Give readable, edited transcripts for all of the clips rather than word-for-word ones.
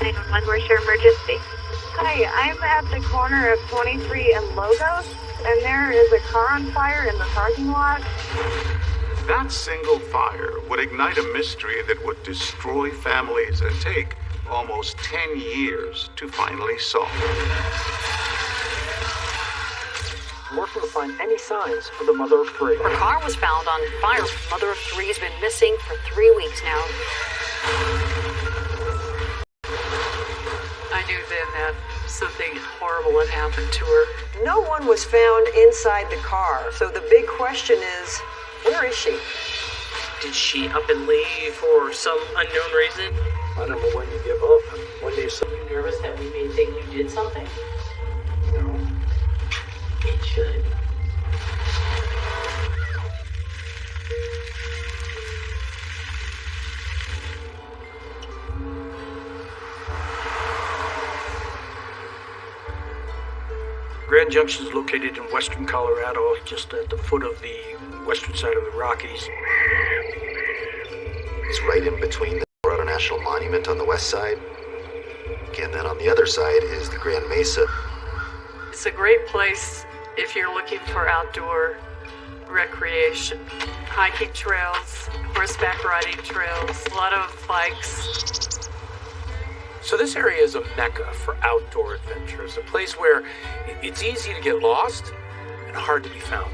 911, where's your emergency? Hi, I'm at the corner of 23 and Logos, and there is a car on fire in the parking lot. That single fire would ignite a mystery that would destroy families and take almost 10 years to finally solve. Working to find any signs of the mother of three. Her car was found on fire. Mother of three has been missing for 3 weeks now. I knew then that something horrible had happened to her. No one was found inside the car, so the big question is, where is she? Did she up and leave for some unknown reason? I don't know when you give up. When do you say? Are you nervous that we may think you did something? No. It should. Grand Junction is located in western Colorado, just at the foot of the western side of the Rockies. It's right in between the Colorado National Monument on the west side, and then on the other side is the Grand Mesa. It's a great place if you're looking for outdoor recreation. Hiking trails, horseback riding trails, a lot of bikes. So this area is a mecca for outdoor adventures, a place where it's easy to get lost and hard to be found.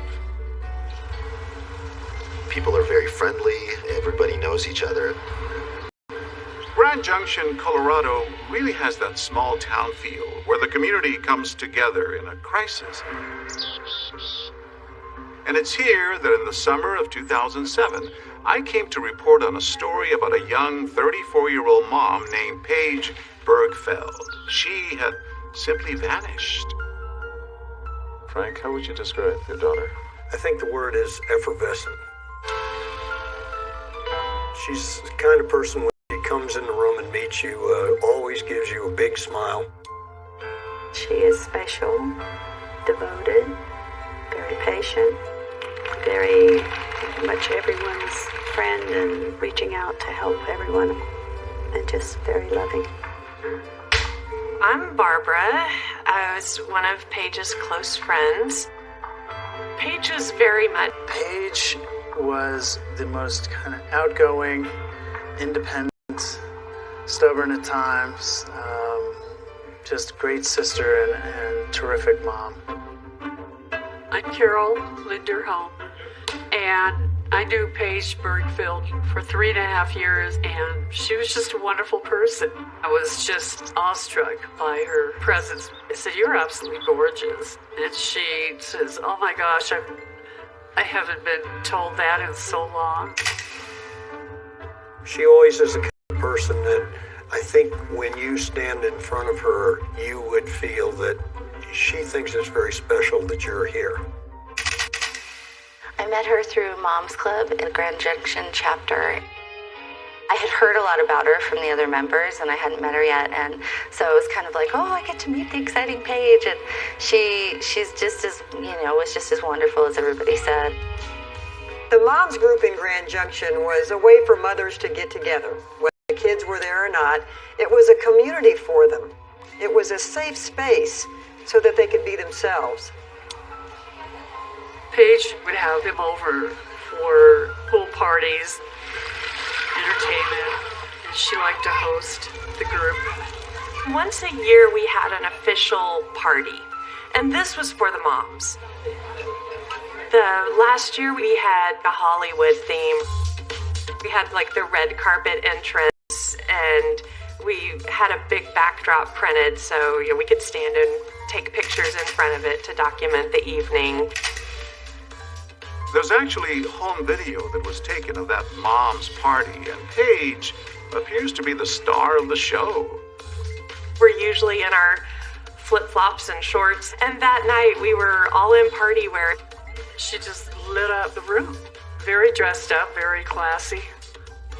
People are very friendly, everybody knows each other. Grand Junction, Colorado really has that small town feel where the community comes together in a crisis. And it's here that in the summer of 2007, I came to report on a story about a young 34-year-old mom named Paige Bergfeld. She had simply vanished. Frank, how would you describe your daughter? I think the word is effervescent. She's the kind of person when she comes in the room and meets you, always gives you a big smile. She is special, devoted, very patient, very much everyone's friend and reaching out to help everyone, and just very loving. I'm Barbara. I was one of Paige's close friends. Paige was very much... Paige was the most kind of outgoing, independent, stubborn at times, just great sister and terrific mom. I'm Carol Linderholm, and I knew Paige Bergfeld for 3.5 years, and she was just a wonderful person. I was just awestruck by her presence. I said, "You're absolutely gorgeous." And she says, "Oh my gosh, I haven't been told that in so long." She always is the kind of person that I think when you stand in front of her, you would feel that she thinks it's very special that you're here. I met her through Mom's Club in the Grand Junction chapter. I had heard a lot about her from the other members, and I hadn't met her yet, and so it was kind of like, oh, I get to meet the exciting Paige, and she's just as, was just as wonderful as everybody said. The Moms group in Grand Junction was a way for mothers to get together. Whether the kids were there or not, it was a community for them. It was a safe space so that they could be themselves. Paige would have them over for pool parties, entertainment, and she liked to host the group. Once a year we had an official party, and this was for the moms. The last year we had a Hollywood theme. We had like the red carpet entrance, and we had a big backdrop printed so we could stand and take pictures in front of it to document the evening. There's actually home video that was taken of that mom's party, and Paige appears to be the star of the show. We're usually in our flip-flops and shorts, and that night we were all in party wear. She just lit up the room. Very dressed up, very classy.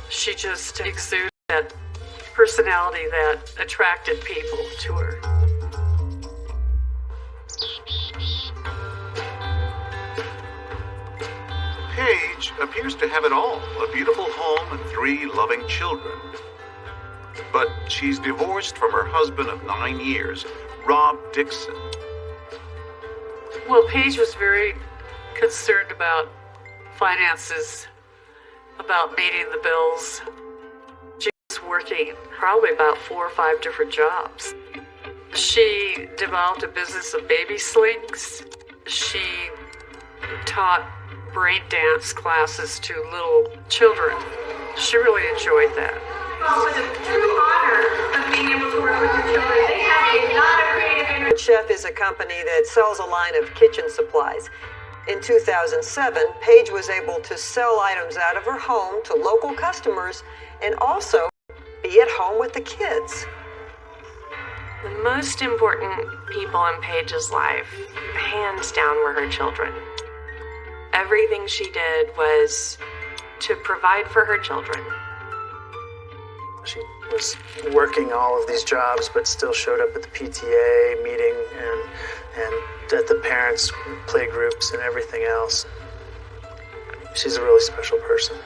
She just exuded that personality that attracted people to her. Paige appears to have it all, a beautiful home and 3 loving children. but she's divorced from her husband of 9 years, Rob Dixon. Well, Paige was very concerned about finances, about meeting the bills. She was working probably about 4 or 5 different jobs. She developed a business of baby slings. She taught brain dance classes to little children. She really enjoyed that. With a true honor of being able to work with your children. They have a lot of creative energy. Chef is a company that sells a line of kitchen supplies. In 2007, Paige was able to sell items out of her home to local customers and also be at home with the kids. The most important people in Paige's life, hands down, were her children. Everything she did was to provide for her children. She was working all of these jobs, but still showed up at the PTA meeting and at the parents' play groups and everything else. She's a really special person.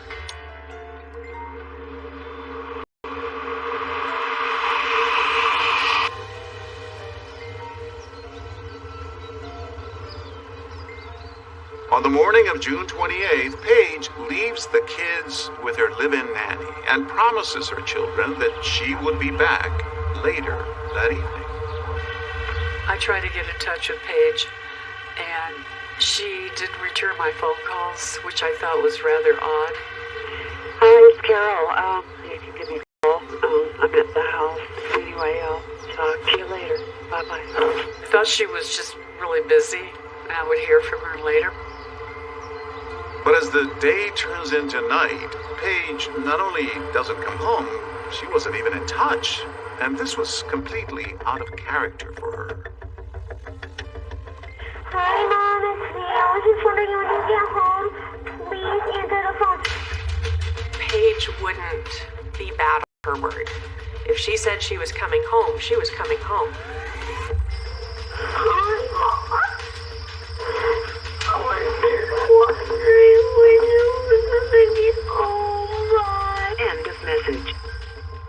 On the morning of June 28th, Paige leaves the kids with her live-in nanny and promises her children that she would be back later that evening. I tried to get in touch with Paige, and she didn't return my phone calls, which I thought was rather odd. Hi, it's Carol. You can give me a call. I'm at the house. Anyway, I'll talk to you later. Bye-bye. I thought she was just really busy, and I would hear from her later. But as the day turns into night, Paige not only doesn't come home, she wasn't even in touch. And this was completely out of character for her. Hi, Mom, it's me. I was just wondering when you get home, please answer the phone. Paige wouldn't be bad on her word. If she said she was coming home, she was coming home. End of message.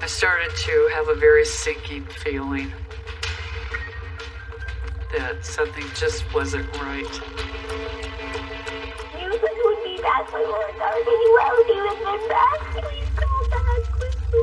I started to have a very sinking feeling that something just wasn't right. You would be back when we're done. You will be with me back. Please come back quickly.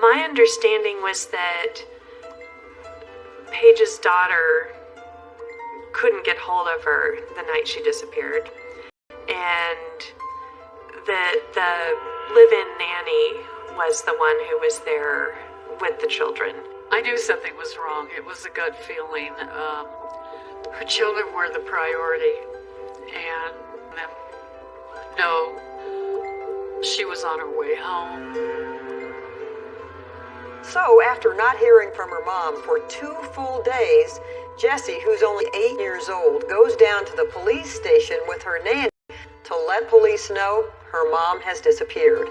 My understanding was that Paige's daughter couldn't get hold of her the night she disappeared, and that the live-in nanny was the one who was there with the children. I knew something was wrong. It was a gut feeling. Her children were the priority, and no, she was on her way home. So, after not hearing from her mom for 2 full days, Jessie, who's only 8 years old, goes down to the police station with her nanny to let police know her mom has disappeared.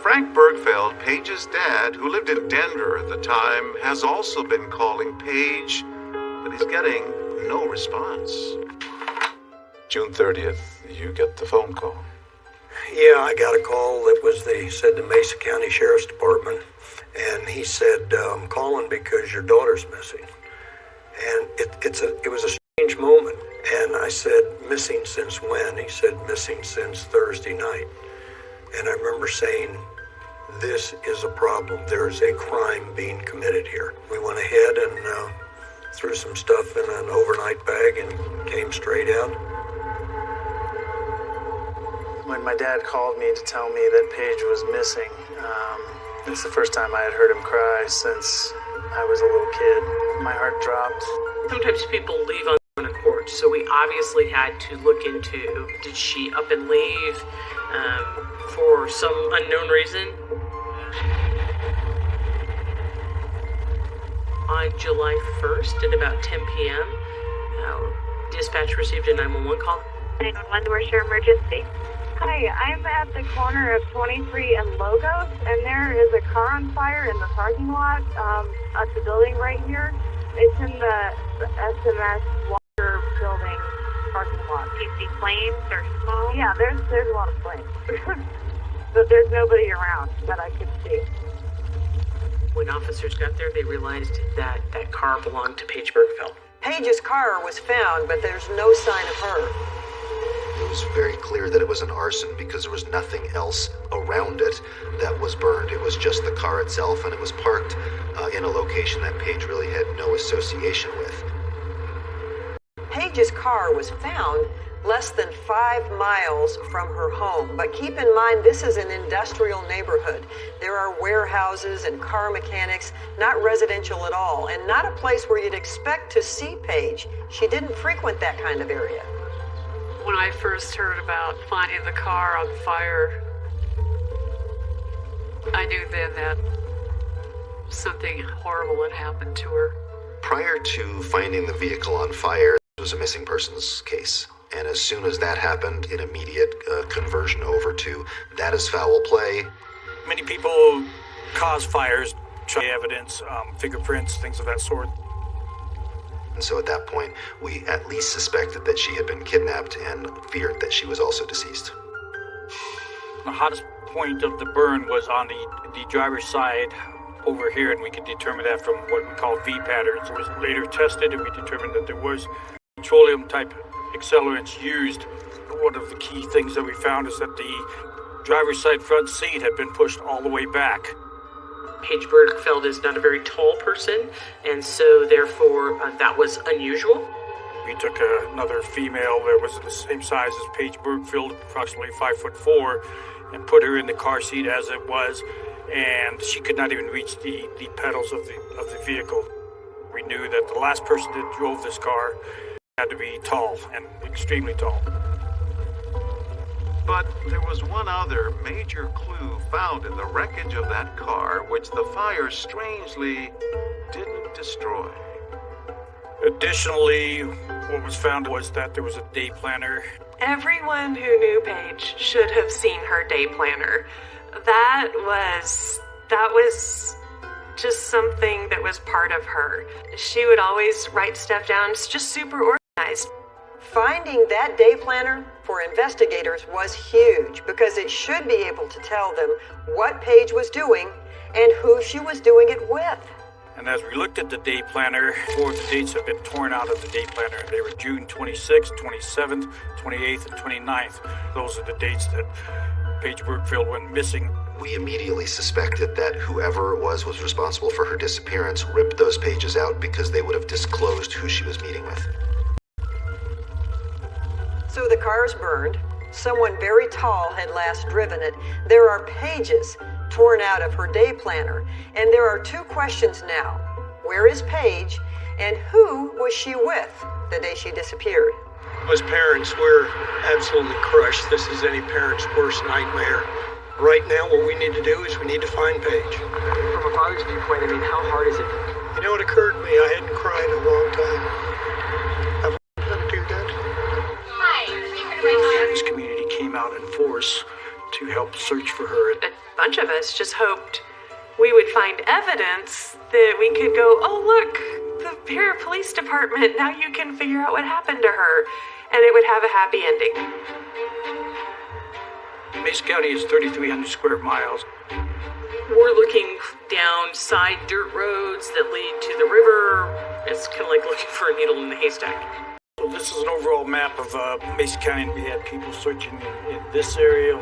Frank Bergfeld, Paige's dad, who lived in Denver at the time, has also been calling Paige, but he's getting no response. June 30th, you get the phone call. Yeah, I got a call that was, they said, the Mesa County Sheriff's Department, and he said, I'm calling because your daughter's missing. And it was a strange moment. And I said, missing since when? He said, missing since Thursday night. And I remember saying, this is a problem. There's a crime being committed here. We went ahead and threw some stuff in an overnight bag and came straight out. When my dad called me to tell me that Paige was missing, it's the first time I had heard him cry since I was a little kid. My heart dropped. Sometimes people leave on accord, so we obviously had to look into, did she up and leave for some unknown reason? On July 1st at about 10 p.m., Dispatch received a 911 call. 911, where's your emergency? Hi, I'm at the corner of 23 and Logos, and there is a car on fire in the parking lot at the building right here. It's in the SMS Water building parking lot. Do you see flames or smoke? Yeah, there's a lot of flames. But there's nobody around that I could see. When officers got there, they realized that that car belonged to Paige Bergfeld. Paige's car was found, but there's no sign of her. It was very clear that it was an arson because there was nothing else around it that was burned. It was just the car itself, and it was parked in a location that Paige really had no association with. Paige's car was found less than 5 miles from her home. But keep in mind, this is an industrial neighborhood. There are warehouses and car mechanics, not residential at all, and not a place where you'd expect to see Paige. She didn't frequent that kind of area. When I first heard about finding the car on fire, I knew then that something horrible had happened to her. Prior to finding the vehicle on fire, it was a missing persons case. And as soon as that happened, an immediate conversion over to that is foul play. Many people cause fires, try evidence, fingerprints, things of that sort. And so at that point, we at least suspected that she had been kidnapped and feared that she was also deceased. The hottest point of the burn was on the driver's side over here, and we could determine that from what we call V patterns. It was later tested, and we determined that there was petroleum-type accelerants used. One of the key things that we found is that the driver's side front seat had been pushed all the way back. Paige Bergfeld is not a very tall person, and so therefore that was unusual. We took another female that was the same size as Paige Bergfeld, approximately 5'4", and put her in the car seat as it was, and she could not even reach the pedals of the vehicle. We knew that the last person that drove this car had to be tall, and extremely tall. But there was one other major clue found in the wreckage of that car, which the fire strangely didn't destroy. Additionally, what was found was that there was a day planner. Everyone who knew Paige should have seen her day planner. That was just something that was part of her. She would always write stuff down. It's just super organized. Finding that day planner for investigators was huge because it should be able to tell them what Paige was doing and who she was doing it with. And as we looked at the day planner, 4 of the dates have been torn out of the day planner. They were June 26th, 27th, 28th, and 29th. Those are the dates that Paige Bergfeld went missing. We immediately suspected that whoever it was responsible for her disappearance ripped those pages out because they would have disclosed who she was meeting with. So the car's burned. Someone very tall had last driven it. There are pages torn out of her day planner. And there are 2 questions now. Where is Paige? And who was she with the day she disappeared? As parents, we're absolutely crushed. This is any parent's worst nightmare. Right now, what we need to do is we need to find Paige. From a father's viewpoint, I mean, how hard is it? You know, it occurred to me I hadn't cried in a long time. I've learned how to do that. This community came out in force to help search for her. A bunch of us just hoped we would find evidence that we could go, oh, look, the Bear Police Department, now you can figure out what happened to her, and it would have a happy ending. Mesa County is 3,300 square miles. We're looking down side dirt roads that lead to the river. It's kind of like looking for a needle in the haystack. So this is an overall map of Mesa County. We had people searching in this area.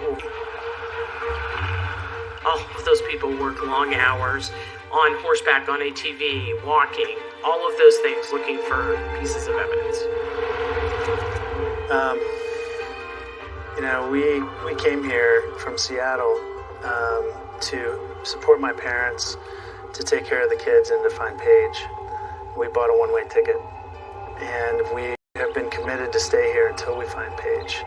All of those people work long hours on horseback, on ATV, walking, all of those things, looking for pieces of evidence. We came here from Seattle to support my parents, to take care of the kids, and to find Paige. We bought a one-way ticket, and we have been committed to stay here until we find Paige.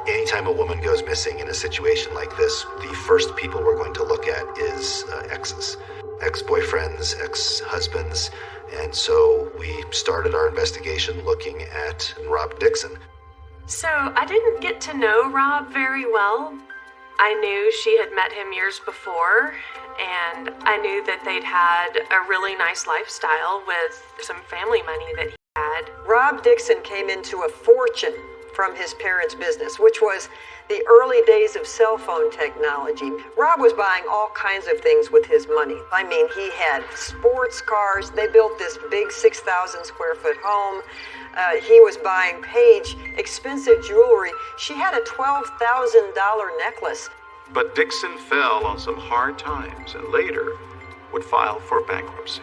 Anytime a woman goes missing in a situation like this, the first people we're going to look at is exes. ex-boyfriends, ex-husbands, and so we started our investigation looking at Rob Dixon. So I didn't get to know Rob very well. I knew she had met him years before, and I knew that they'd had a really nice lifestyle with some family money that he had. Rob Dixon came into a fortune from his parents' business, which was the early days of cell phone technology. Rob was buying all kinds of things with his money. I mean, he had sports cars. They built this big 6,000 square foot home. He was buying Paige expensive jewelry. She had a $12,000 necklace. But Dixon fell on some hard times and later would file for bankruptcy.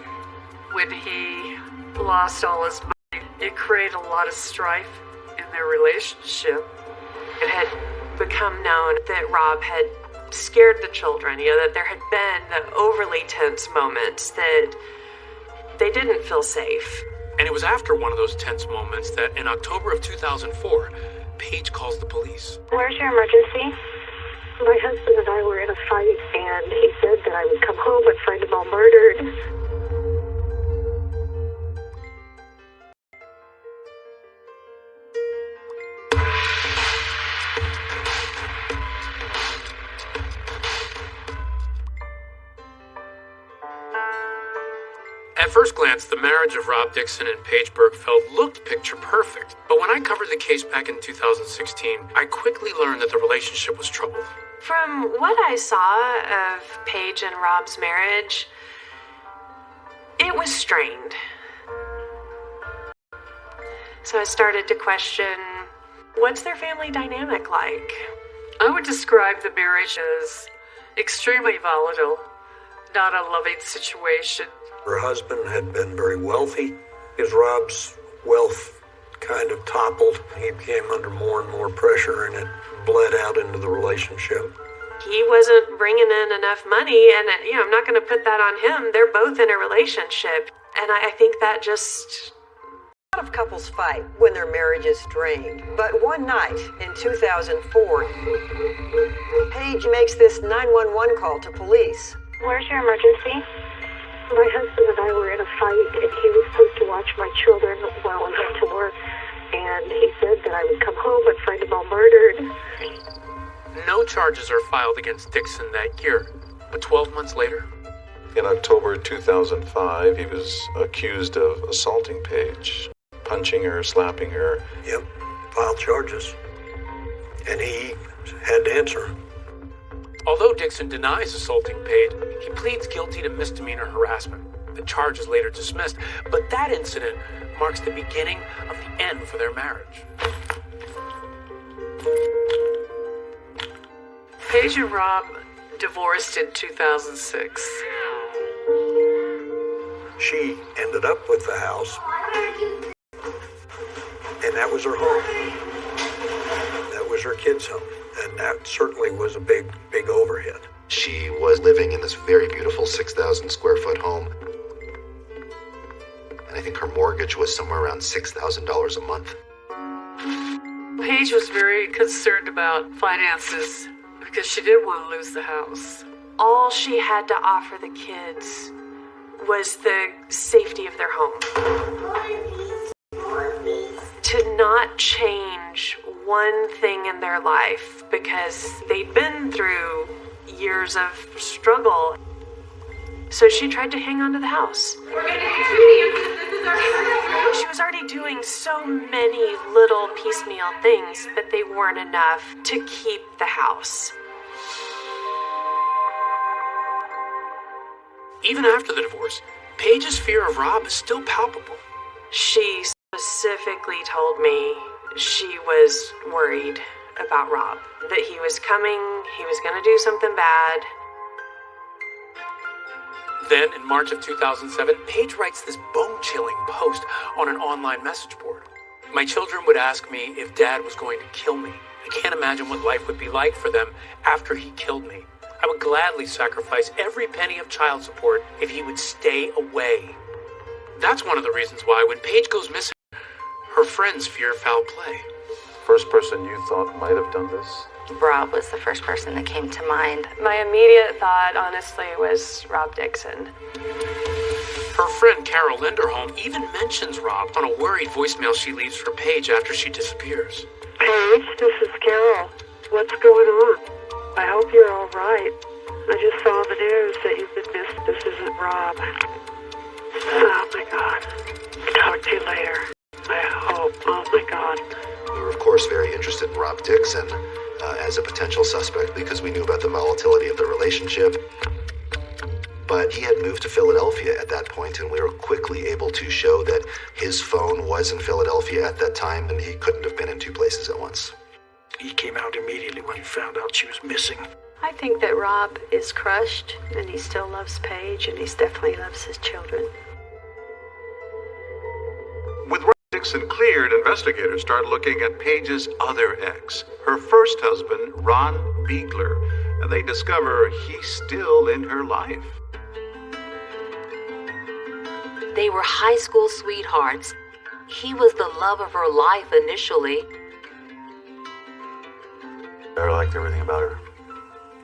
When he lost all his money, it created a lot of strife in their relationship. It had become known that Rob had scared the children, that there had been the overly tense moments that they didn't feel safe. And it was after one of those tense moments that in October of 2004, Paige calls the police. Where's your emergency? My husband and I were in a fight, and he said that I would come home and find them all murdered. At first glance, the marriage of Rob Dixon and Paige Bergfeld looked picture perfect. But when I covered the case back in 2016, I quickly learned that the relationship was troubled. From what I saw of Paige and Rob's marriage, it was strained. So I started to question, what's their family dynamic like? I would describe the marriage as extremely volatile, not a loving situation. Her husband had been very wealthy. As Rob's wealth kind of toppled, he came under more and more pressure, and it bled out into the relationship. He wasn't bringing in enough money, and I'm not going to put that on him. They're both in a relationship, and I think that just... A lot of couples fight when their marriage is strained. But one night in 2004, Paige makes this 911 call to police. Where's your emergency? My husband and I were in a fight, and he was supposed to watch my children while I went to work, and he said that I would come home and find them all murdered. No charges are filed against Dixon that year, but 12 months later... In October 2005, he was accused of assaulting Paige, punching her, slapping her. Yep, filed charges. And he had to answer. Although Dixon denies assaulting Paige, he pleads guilty to misdemeanor harassment. The charge is later dismissed, but that incident marks the beginning of the end for their marriage. Paige and Rob divorced in 2006. She ended up with the house, and that was her home. That was her kids' home, and that certainly was a big overhead. She was living in this very beautiful 6,000 square foot home, and I think her mortgage was somewhere around $6,000 a month. Paige was very concerned about finances because she didn't want to lose the house. All she had to offer the kids was the safety of their home. To not change one thing in their life because they'd been through years of struggle. So she tried to hang on to the house. We're going to continue because this is our first. She was already doing so many little piecemeal things that they weren't enough to keep the house. Even after the divorce, Paige's fear of Rob is still palpable. She specifically told me she was worried about Rob, that he was coming, he was going to do something bad. Then, in March of 2007, Paige writes this bone-chilling post on an online message board. My children would ask me if Dad was going to kill me. I can't imagine what life would be like for them after he killed me. I would gladly sacrifice every penny of child support if he would stay away. That's one of the reasons why when Paige goes missing, her friends fear foul play. first person you thought might have done this? Rob was the first person that came to mind. My immediate thought, honestly, was Rob Dixon. Her friend Carol Linderholm even mentions Rob on a worried voicemail she leaves for Paige after she disappears. Paige, this is Carol. What's going on? I hope you're all right. I just saw the news that you've been missed. This isn't Rob. Oh my God. Talk to you later. I hope. Oh my God. We were, of course, very interested in Rob Dixon as a potential suspect because we knew about the volatility of the relationship. But he had moved to Philadelphia at that point, and we were quickly able to show that his phone was in Philadelphia at that time, and he couldn't have been in two places at once. He came out immediately when he found out she was missing. I think that Rob is crushed, and he still loves Paige, and he definitely loves his children. With Rob Dixon cleared, investigators started looking at Paige's other ex, her first husband, Ron Beigler, and they discover he's still in her life. They were high school sweethearts. He was the love of her life initially. I liked everything about her.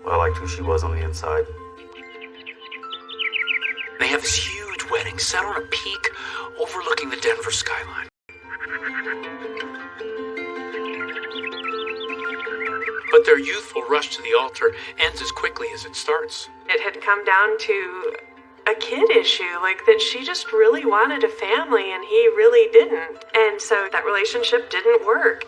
I liked who she was on the inside. They have this huge wedding set on a peak overlooking the Denver skyline. But their youthful rush to the altar ends as quickly as it starts. It had come down to a kid issue, like that she just really wanted a family and he really didn't. And so that relationship didn't work.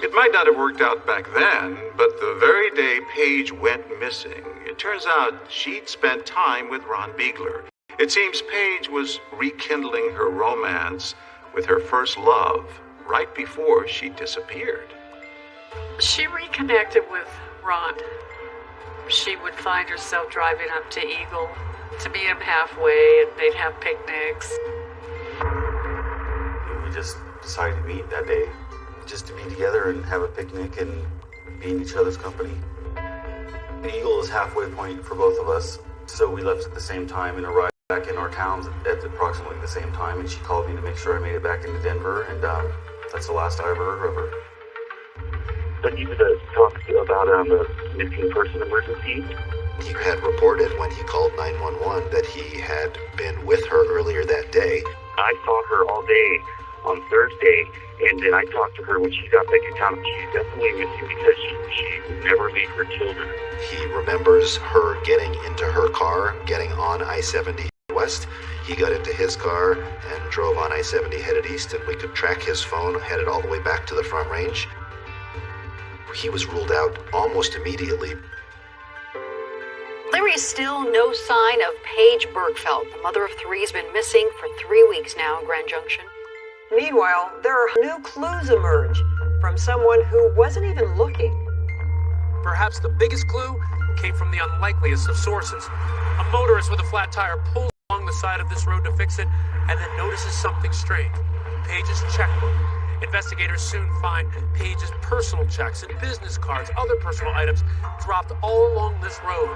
It might not have worked out back then, but the very day Paige went missing, it turns out she'd spent time with Ron Beigler. It seems Paige was rekindling her romance with her first love right before she disappeared. She reconnected with Ron. She would find herself driving up to Eagle to meet him halfway, and they'd have picnics. We just decided to meet that day, just to be together and have a picnic and be in each other's company. The Eagle is halfway point for both of us, so we left at the same time and arrived back in our towns at approximately the same time, and she called me to make sure I made it back into Denver, and that's the last I ever heard of her. But you talk about the missing person emergency? He had reported when he called 911 that he had been with her earlier that day. I saw her all day on Thursday, and then I talked to her when she got back in town. She's definitely missing because she would never leave her children. He remembers her getting into her car, getting on I-70 west. He got into his car and drove on I-70 headed east, and we could track his phone headed all the way back to the Front Range. He was ruled out almost immediately. There is still no sign of Paige Bergfeld. The mother of three has been missing for 3 weeks now in Grand Junction. Meanwhile, there are new clues emerge from someone who wasn't even looking. Perhaps the biggest clue came from the unlikeliest of sources. A motorist with a flat tire pulls along the side of this road to fix it and then notices something strange. Paige's checkbook. Investigators soon find Paige's personal checks and business cards, other personal items dropped all along this road.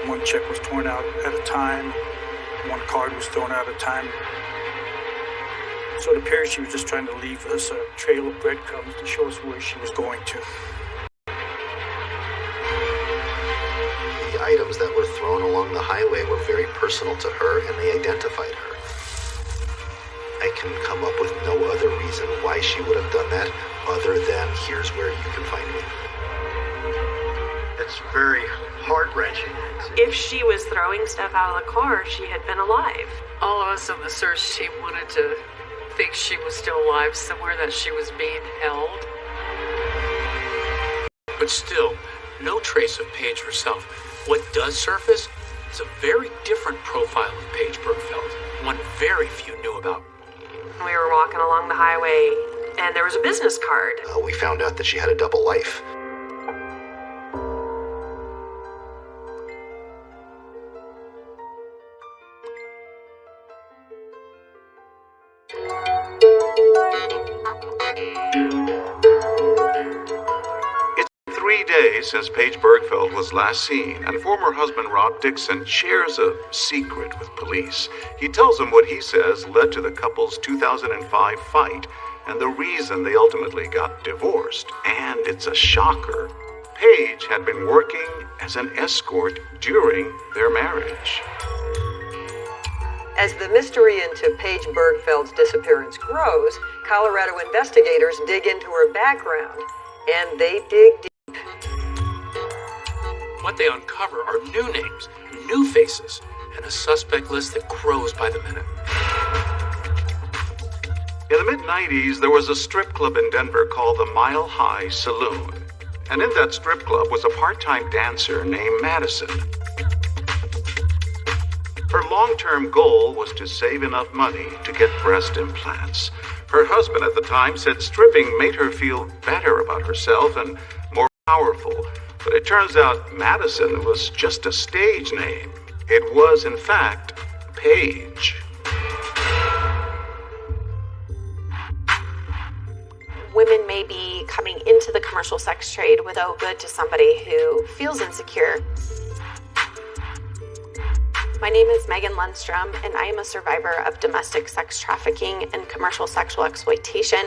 One check was torn out at a time. One card was thrown out at a time. So it appears she was just trying to leave us a trail of breadcrumbs to show us where she was going to. The items that were thrown along the highway were very personal to her, and they identified her. I can come up with no other reason why she would have done that other than here's where you can find me. It's very heart-wrenching. If she was throwing stuff out of the car, she had been alive. All of us on the search team wanted to think she was still alive somewhere, that she was being held. But still, no trace of Paige herself. What does surface is a very different profile of Paige Bergfeld, one very few knew about. We were walking along the highway, and there was a business card. We found out that she had a double life. It's 3 days days since Paige Bergfeld was last seen, and former husband Rob Dixon shares a secret with police. He tells them what he says led to the couple's 2005 fight and the reason they ultimately got divorced. And it's a shocker. Paige had been working as an escort during their marriage. As the mystery into Paige Bergfeld's disappearance grows, Colorado investigators dig into her background, and they dig deep. What they uncover are new names, new faces, and a suspect list that grows by the minute. In the mid-90s, there was a strip club in Denver called the Mile High Saloon. And in that strip club was a part-time dancer named Madison. Her long-term goal was to save enough money to get breast implants. Her husband at the time said stripping made her feel better about herself and more powerful. But it turns out Madison was just a stage name. It was, in fact, Paige. Women may be coming into the commercial sex trade with "oh good" to somebody who feels insecure. My name is Megan Lundstrom, and I am a survivor of domestic sex trafficking and commercial sexual exploitation.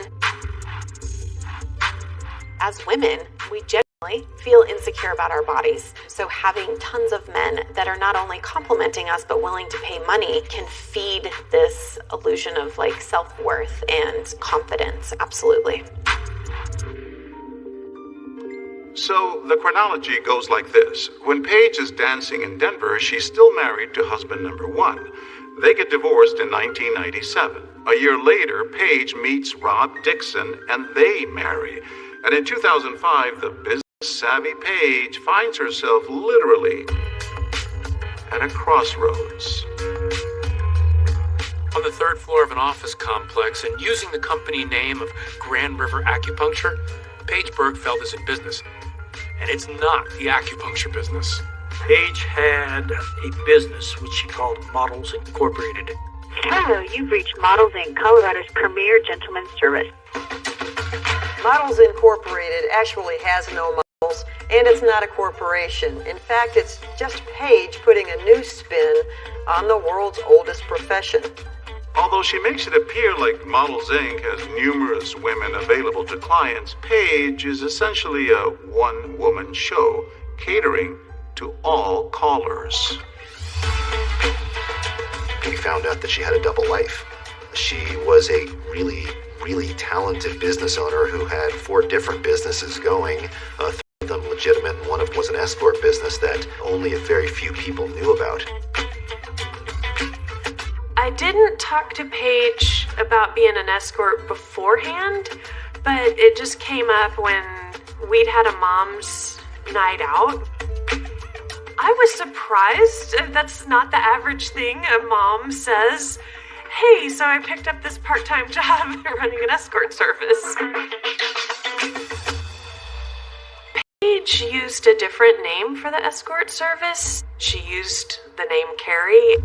As women, we generally feel insecure about our bodies. So having tons of men that are not only complimenting us but willing to pay money can feed this illusion of like self-worth and confidence. Absolutely. So the chronology goes like this. When Paige is dancing in Denver, she's still married to husband number one. They get divorced in 1997. A year later, Paige meets Rob Dixon and they marry. And in 2005, the business-savvy Paige finds herself literally at a crossroads. On the third floor of an office complex and using the company name of Grand River Acupuncture, Paige Bergfeld is in business. And it's not the acupuncture business. Paige had a business which she called Models Incorporated. Hello, you've reached Models Inc., Colorado's premier gentleman's service. Models Incorporated actually has no models, and it's not a corporation. In fact, it's just Paige putting a new spin on the world's oldest profession. Although she makes it appear like Models Inc. has numerous women available to clients, Paige is essentially a one-woman show, catering to all callers. We found out that she had a double life. She was a really talented business owner who had 4 different businesses going, 3 of them legitimate, and one of them was an escort business that only a very few people knew about. I didn't talk to Paige about being an escort beforehand, but it just came up when we'd had a mom's night out. I was surprised. That's not the average thing a mom says. Hey, so I picked up this part-time job running an escort service. Paige used a different name for the escort service. She used the name Carrie.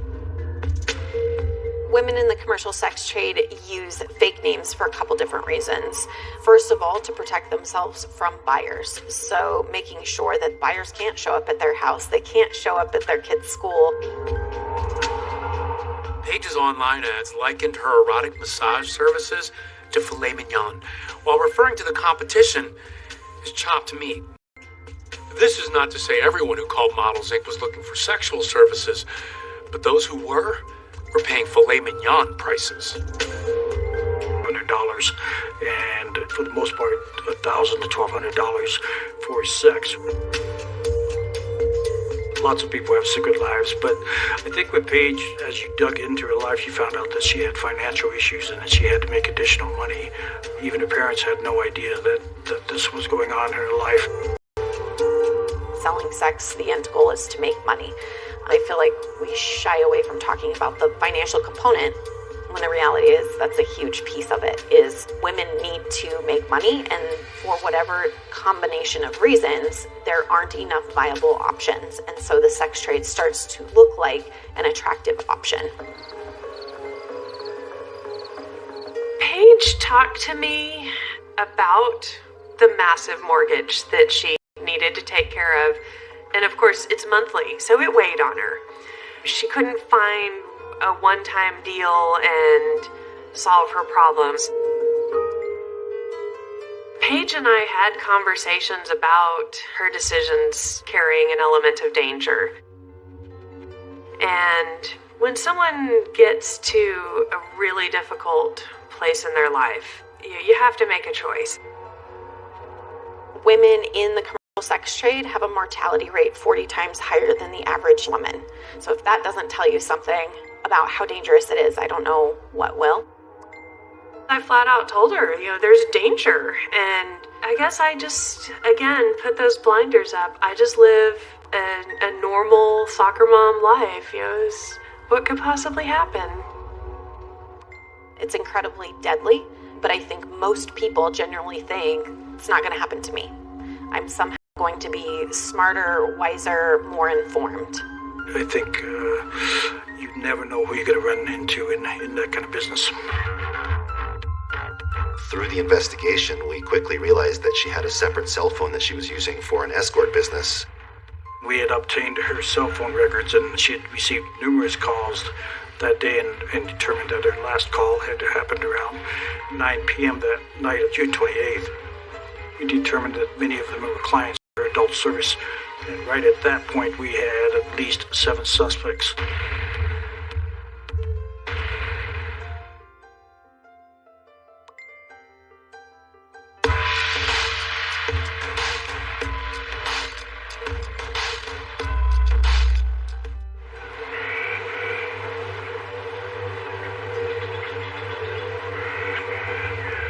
Women in the commercial sex trade use fake names for a couple different reasons. First of all, to protect themselves from buyers. So making sure that buyers can't show up at their house, they can't show up at their kid's school. Paige's online ads likened her erotic massage services to filet mignon, while referring to the competition as chopped meat. This is not to say everyone who called Models Inc. was looking for sexual services, but those who were paying filet mignon prices. $100, and for the most part, $1,000 to $1,200 for sex. Lots of people have secret lives, but I think with Paige, as you dug into her life, you found out that she had financial issues and that she had to make additional money. Even her parents had no idea that this was going on in her life. Selling sex, the end goal is to make money. I feel like we shy away from talking about the financial component when the reality is that's a huge piece of it, is women need to make money, and for whatever combination of reasons, there aren't enough viable options. And so the sex trade starts to look like an attractive option. Paige talked to me about the massive mortgage that she needed to take care of. And of course, it's monthly, so it weighed on her. She couldn't find a one-time deal and solve her problems. Paige and I had conversations about her decisions carrying an element of danger. And when someone gets to a really difficult place in their life, you have to make a choice. Women in the commercial sex trade have a mortality rate 40 times higher than the average woman. So if that doesn't tell you something about how dangerous it is, I don't know what will. I flat out told her, there's danger. And I guess I just, again, put those blinders up. I just live a normal soccer mom life. What could possibly happen? It's incredibly deadly, but I think most people generally think it's not going to happen to me. I'm somehow going to be smarter, wiser, more informed. I think you never know who you're going to run into in that kind of business. Through the investigation, we quickly realized that she had a separate cell phone that she was using for an escort business. We had obtained her cell phone records, and she had received numerous calls that day and determined that her last call had happened around 9 p.m. that night of June 28th. We determined that many of them were clients for adult service, and right at that point we had at least 7 suspects.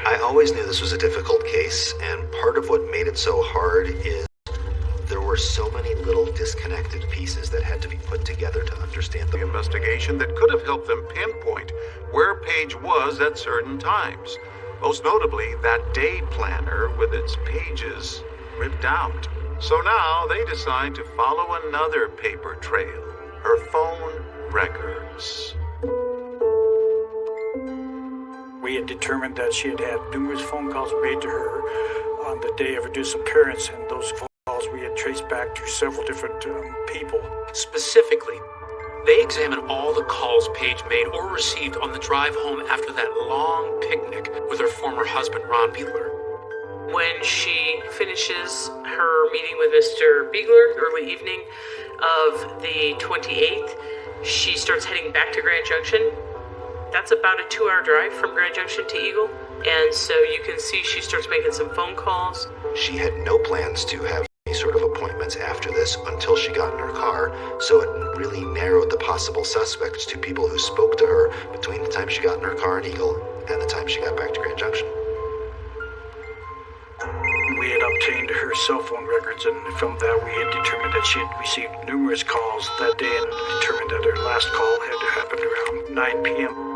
I always knew this was a difficult case, and part of what made it so hard is there were so many little disconnected pieces that had to be put together to understand the investigation that could have helped them pinpoint where Paige was at certain times. Most notably, that day planner with its pages ripped out. So now they decide to follow another paper trail, her phone records. We had determined that she had had numerous phone calls made to her on the day of her disappearance, and those phone calls we had traced back to several different people. Specifically, they examined all the calls Paige made or received on the drive home after that long picnic with her former husband, Ron Biegler. When she finishes her meeting with Mr. Biegler, early evening of the 28th, she starts heading back to Grand Junction. That's about a 2-hour drive from Grand Junction to Eagle. And so you can see she starts making some phone calls. She had no plans to have any sort of appointments after this until she got in her car, so it really narrowed the possible suspects to people who spoke to her between the time she got in her car in Eagle and the time she got back to Grand Junction. We had obtained her cell phone records, and from that we had determined that she had received numerous calls that day and determined that her last call had happened around 9 p.m.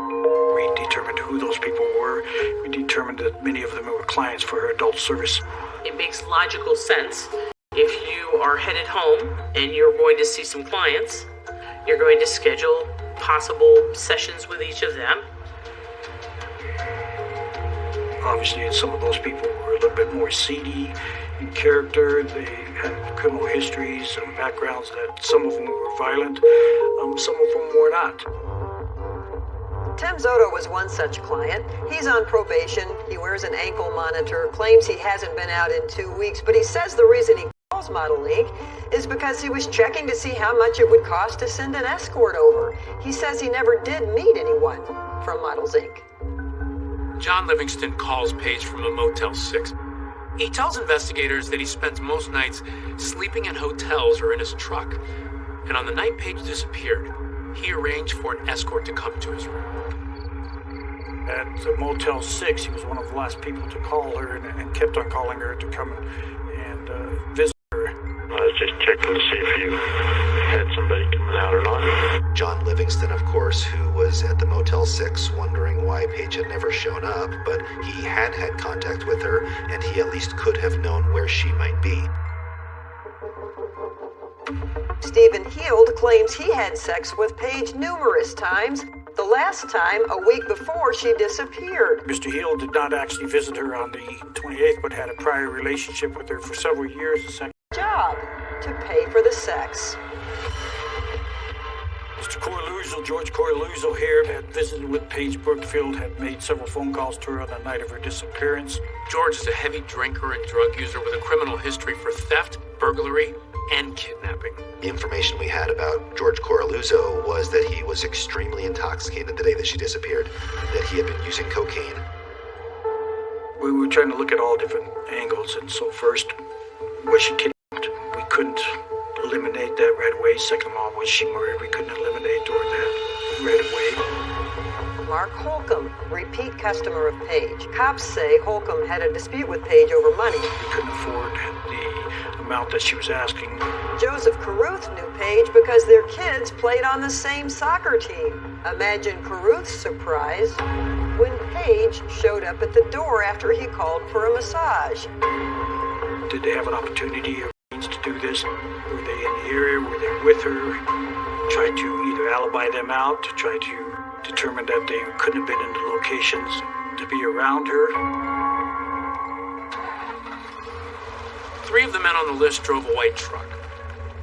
We determined who those people were. We determined that many of them were clients for her adult service. It makes logical sense. If you are headed home and you're going to see some clients, you're going to schedule possible sessions with each of them. Obviously, some of those people were a little bit more seedy in character. They had criminal histories, some backgrounds that some of them were violent, some of them were not. Tim Zotto was one such client. He's on probation. He wears an ankle monitor, claims he hasn't been out in 2 weeks, but he says the reason he calls Model Inc. is because he was checking to see how much it would cost to send an escort over. He says he never did meet anyone from Models Inc. John Livingston calls Paige from a Motel 6. He tells investigators that he spends most nights sleeping in hotels or in his truck. And on the night Paige disappeared, he arranged for an escort to come to his room. At the Motel 6, he was one of the last people to call her and kept on calling her to come and visit her. I was just checking to see if you had somebody coming out or not. John Livingston, of course, who was at the Motel 6 wondering why Paige had never shown up, but he had had contact with her, and he at least could have known where she might be. Stephen Heald claims he had sex with Paige numerous times, the last time a week before she disappeared. Mr. Heald did not actually visit her on the 28th, but had a prior relationship with her for several years. The second job to pay for the sex. Mr. Corluzzo, George Corluzzo here, had visited with Paige Brookfield, had made several phone calls to her on the night of her disappearance. George is a heavy drinker and drug user with a criminal history for theft, burglary, and kidnapping. The information we had about George Corluzzo was that he was extremely intoxicated the day that she disappeared, that he had been using cocaine. We were trying to look at all different angles, and so first, was she kidnapped? We couldn't eliminate that right away. Second of all, was she murdered? We couldn't eliminate that right away. Mark Holcomb, repeat customer of Paige. Cops say Holcomb had a dispute with Paige over money. We couldn't afford the amount that she was asking. Joseph Carruth knew Paige because their kids played on the same soccer team. Imagine Carruth's surprise when Paige showed up at the door after he called for a massage. Did they have an opportunity or means to do this? Were they in the area? Were they with her? Try to either alibi them out, to try to determine that they couldn't have been in the locations to be around her. 3 of the men on the list drove a white truck.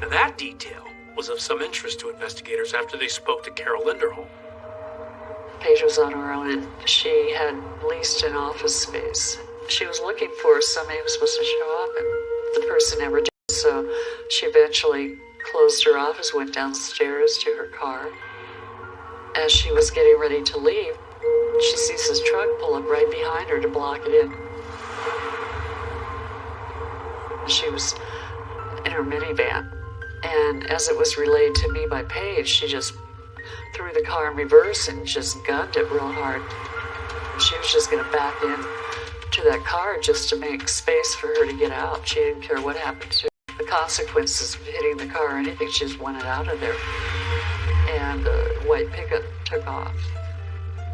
Now that detail was of some interest to investigators after they spoke to Carol Linderholm. Paige was on her own and she had leased an office space. She was looking for somebody who was supposed to show up, and the person never did. So she eventually closed her office, went downstairs to her car. As she was getting ready to leave, she sees this truck pull up right behind her to block it in. She was in her minivan, and as it was relayed to me by Paige, she just threw the car in reverse and just gunned it real hard. She was just going to back in to that car just to make space for her to get out. She didn't care what happened to the consequences of hitting the car or anything. She just wanted out of there. And the white pickup took off.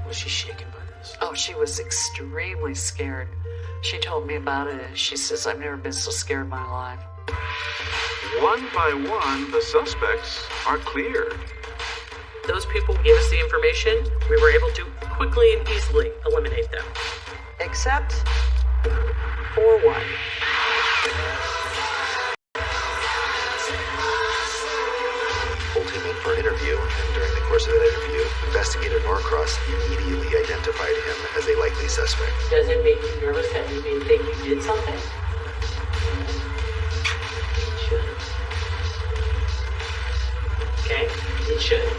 Was she shaken by this? Oh, she was extremely scared. She told me about it, and she says, I've never been so scared in my life. One by one, the suspects are cleared. Those people gave us the information. We were able to quickly and easily eliminate them. Except for one. Pulled him in for an interview, and during the course of that interview, Investigator Norcross immediately identified him as a likely suspect. Does it make you nervous that you may think you did something? It should. Okay, it should.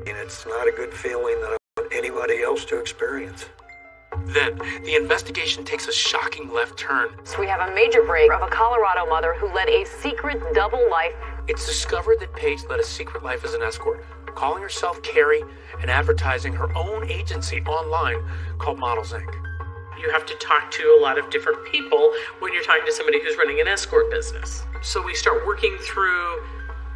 And it's not a good feeling that I want anybody else to experience. Then, the investigation takes a shocking left turn. So we have a major break of a Colorado mother who led a secret double life. It's discovered that Paige led a secret life as an escort, calling herself Carrie and advertising her own agency online called Models Inc. You have to talk to a lot of different people when you're talking to somebody who's running an escort business. So we start working through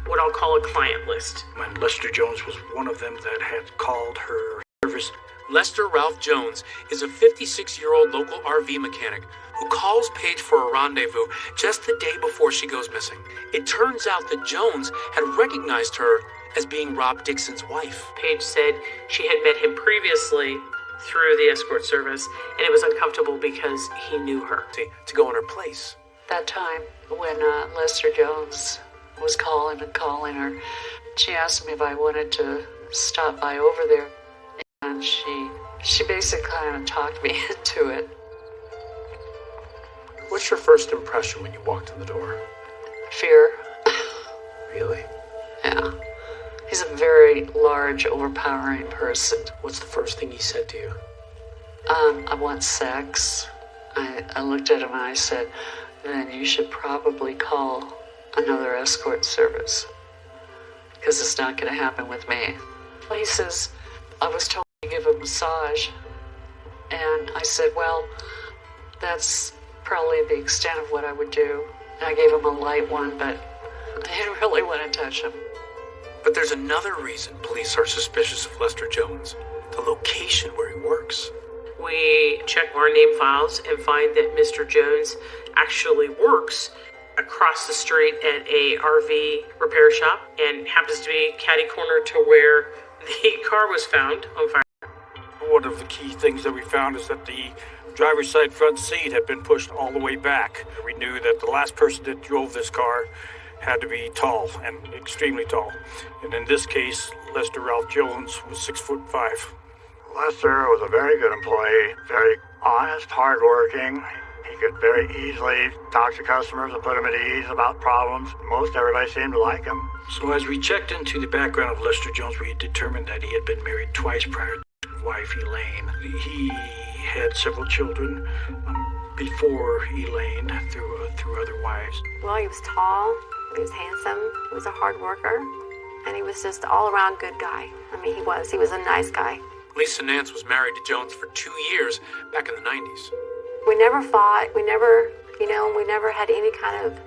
what I'll call a client list. And Lester Jones was one of them that had called her service. Lester Ralph Jones is a 56-year-old local RV mechanic who calls Paige for a rendezvous just the day before she goes missing. It turns out that Jones had recognized her as being Rob Dixon's wife. Paige said she had met him previously through the escort service, and it was uncomfortable because he knew her. To go in her place. That time when Lester Jones was calling her, she asked me if I wanted to stop by over there. And she basically kind of talked me into it. What's your first impression when you walked in the door? Fear. Really? Yeah. He's a very large, overpowering person. What's the first thing he said to you? I want sex. I looked at him and I said, then you should probably call another escort service. Because it's not going to happen with me. He says, I was told to give a massage. And I said, well, that's probably the extent of what I would do. And I gave him a light one, but I didn't really want to touch him. But there's another reason police are suspicious of Lester Jones. The location where he works. We check our name files and find that Mr. Jones actually works across the street at a RV repair shop and happens to be catty corner to where the car was found on fire. One of the key things that we found is that the driver's side front seat had been pushed all the way back. We knew that the last person that drove this car had to be tall, and extremely tall. And in this case, Lester Ralph Jones was 6'5". Lester was a very good employee, very honest, hardworking. He could very easily talk to customers and put them at ease about problems. Most everybody seemed to like him. So as we checked into the background of Lester Jones, we determined that he had been married twice prior to his wife, Elaine. He had several children before Elaine through other wives. Well, he was tall, he was handsome, he was a hard worker, and he was just all-around good guy. I mean, he was a nice guy. Lisa Nance was married to Jones for 2 years back in the 90s. We never fought, we never had any kind of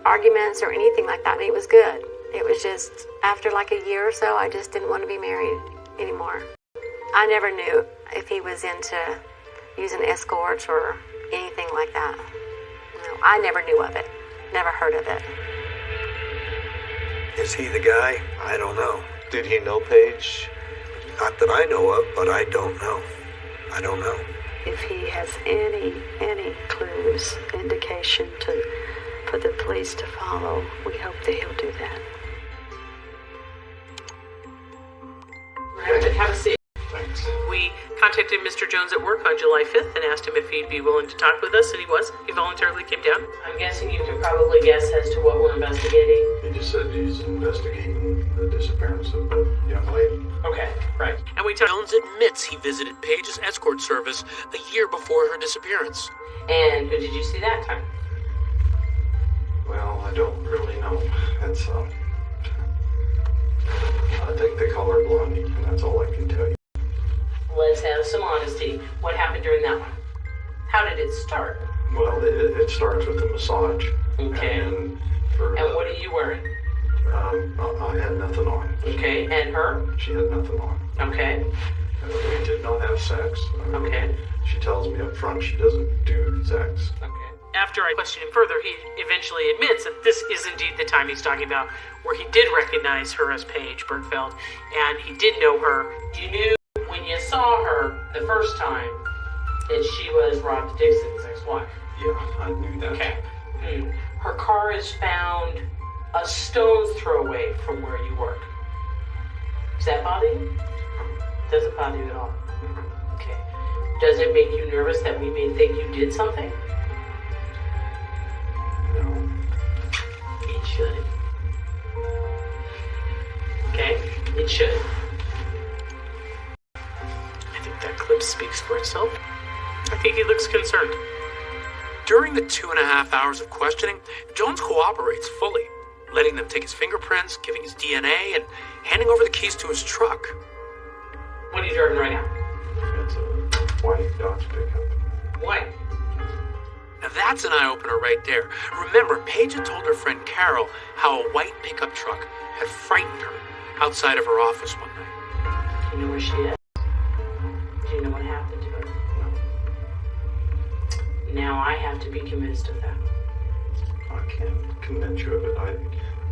arguments or anything like that. It was good. It was just, after like a year or so, I just didn't want to be married anymore. I never knew if he was into using escorts or anything like that. No, I never knew of it. Never heard of it. Is he the guy? I don't know. Did he know Paige? Not that I know of, but I don't know. I don't know. If he has any clues, indication for the police to follow, we hope that he'll do that. Have a seat. Thanks. We contacted Mr. Jones at work on July 5th and asked him if he'd be willing to talk with us, and he was. He voluntarily came down. I'm guessing you can probably guess as to what we're investigating. He just said he's investigating the disappearance of a young lady. Okay, right. And we Jones admits he visited Paige's escort service a year before her disappearance. And who did you see that time? Well, I don't really know. It's, I think they call her Blondie, and that's all I can tell you. Let's have some honesty. What happened during that one? How did it start? Well, it starts with a massage. Okay. And what are you wearing? I had nothing on. Okay, and her? She had nothing on. Okay. We did not have sex. Okay. She tells me up front she doesn't do sex. Okay. After I question him further, he eventually admits that this is indeed the time he's talking about, where he did recognize her as Paige Bergfeld, and he did know her. You knew when you saw her the first time that she was Rob Dixon's ex-wife. Yeah, I knew that. Okay. Her car is found a stone's throw away from where you work. Does that bother you? Doesn't bother you at all? Okay. Does it make you nervous that we may think you did something? No. It should. Okay? It should. I think that clip speaks for itself. I think he looks concerned. During the 2.5 hours of questioning, Jones cooperates fully, letting them take his fingerprints, giving his DNA, and handing over the keys to his truck. What are you driving right now? It's a white Dodge pickup. White? Now that's an eye-opener right there. Remember, Paige had told her friend Carol how a white pickup truck had frightened her outside of her office one night. Do you know where she is? Do you know what happened to her? No. Now I have to be convinced of that. I can't convince you of it.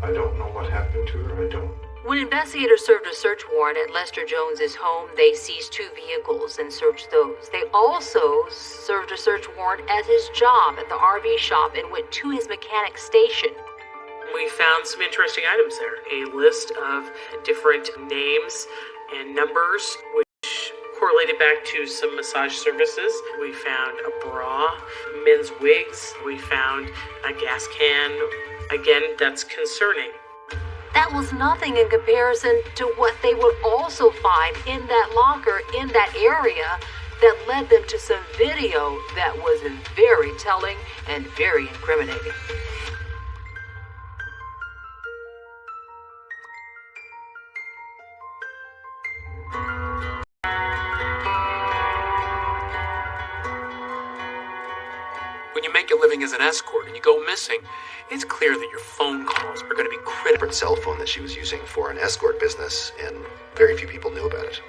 I don't know what happened to her. I don't. When investigators served a search warrant at Lester Jones's home, they seized 2 vehicles and searched those. They also served a search warrant at his job at the RV shop and went to his mechanic station. We found some interesting items there. A list of different names and numbers, which correlated back to some massage services. We found a bra, men's wigs. We found a gas can. Again, that's concerning. That was nothing in comparison to what they would also find in that locker in that area that led them to some video that was very telling and very incriminating. When you make a living as an escort and you go missing, it's clear that your phone calls are going to be critical. Cell phone that she was using for an escort business, and very few people knew about it.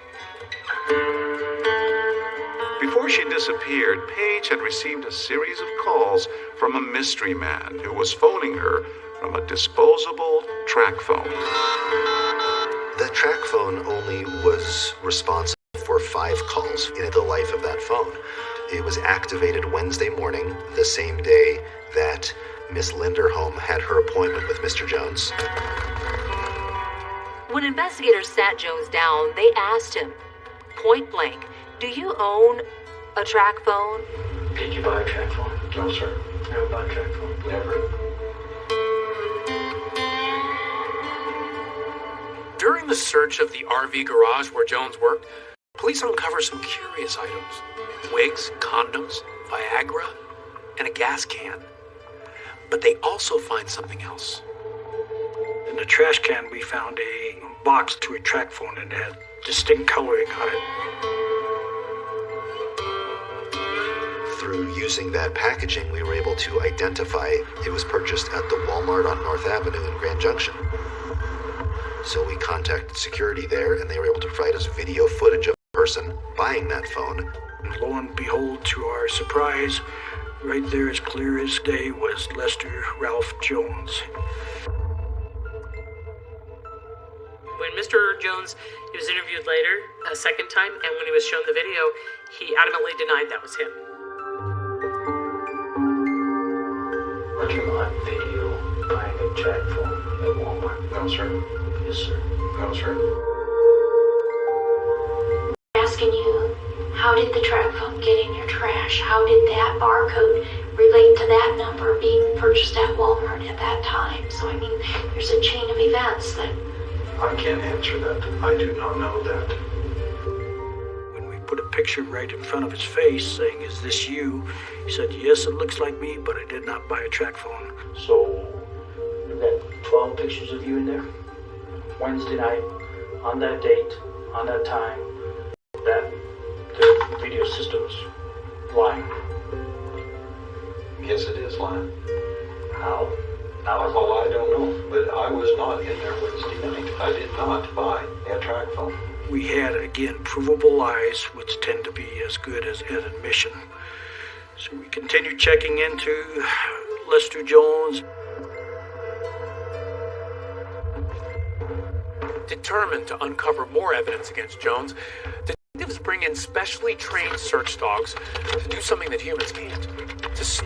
Before she disappeared, Paige had received a series of calls from a mystery man who was phoning her from a disposable track phone. The track phone only was responsible for 5 calls in the life of that phone. It was activated Wednesday morning, the same day that Miss Linderholm had her appointment with Mr. Jones. When investigators sat Jones down, they asked him, point blank, do you own a track phone? Did you buy a track phone? No, sir. Never bought a track phone. Never. During the search of the RV garage where Jones worked, police uncover some curious items. Wigs, condoms, Viagra, and a gas can. But they also find something else. In the trash can, we found a box to a track phone and it had distinct coloring on it. Through using that packaging, we were able to identify it was purchased at the Walmart on North Avenue in Grand Junction. So we contacted security there, and they were able to provide us video footage of the person buying that phone. And lo and behold, to our surprise, right there as clear as day was Lester Ralph Jones. When Mr. Jones, he was interviewed later, a second time, and when he was shown the video, he adamantly denied that was him. Roger on video buying a track phone at Walmart. No, sir. Yes, sir. No, sir. Asking you, how did the track phone get in your trash? How did that barcode relate to that number being purchased at Walmart at that time? So, I mean, there's a chain of events that... I can't answer that. I do not know that. When we put a picture right in front of his face saying, "Is this you?" he said, "Yes, it looks like me, but I did not buy a track phone." So, we've got 12 pictures of you in there? Wednesday night, on that date, on that time, that the video system's lying. Yes, it is lying. How? Oh, I don't know, but I was not in there Wednesday night. I did not buy a track phone. We had, again, provable lies, which tend to be as good as an admission. So we continued checking into Lester Jones. Determined to uncover more evidence against Jones, detectives bring in specially trained search dogs to do something that humans can't.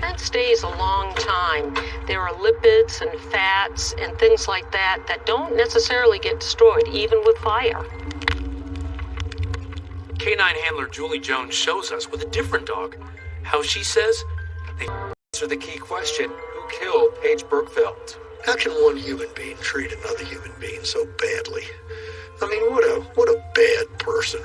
That stays a long time. There are lipids and fats and things like that that don't necessarily get destroyed, even with fire. Canine handler Julie Jones shows us with a different dog how she says they answer the key question: who killed Paige Bergfeld? How can one human being treat another human being so badly? I mean, what a bad person.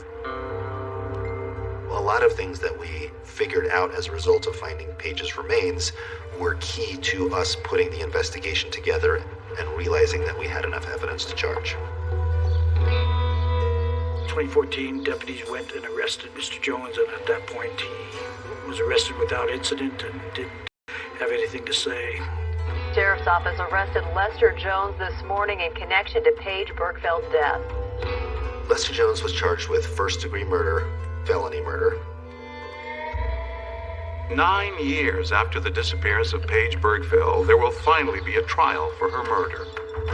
A lot of things that we figured out as a result of finding Paige's remains were key to us putting the investigation together and realizing that we had enough evidence to charge. 2014, deputies went and arrested Mr. Jones, and at that point he was arrested without incident and didn't have anything to say. Sheriff's Office arrested Lester Jones this morning in connection to Paige Bergfeld's death. Lester Jones was charged with first-degree murder, felony murder. 9 years after the disappearance of Paige Bergfeld, there will finally be a trial for her murder.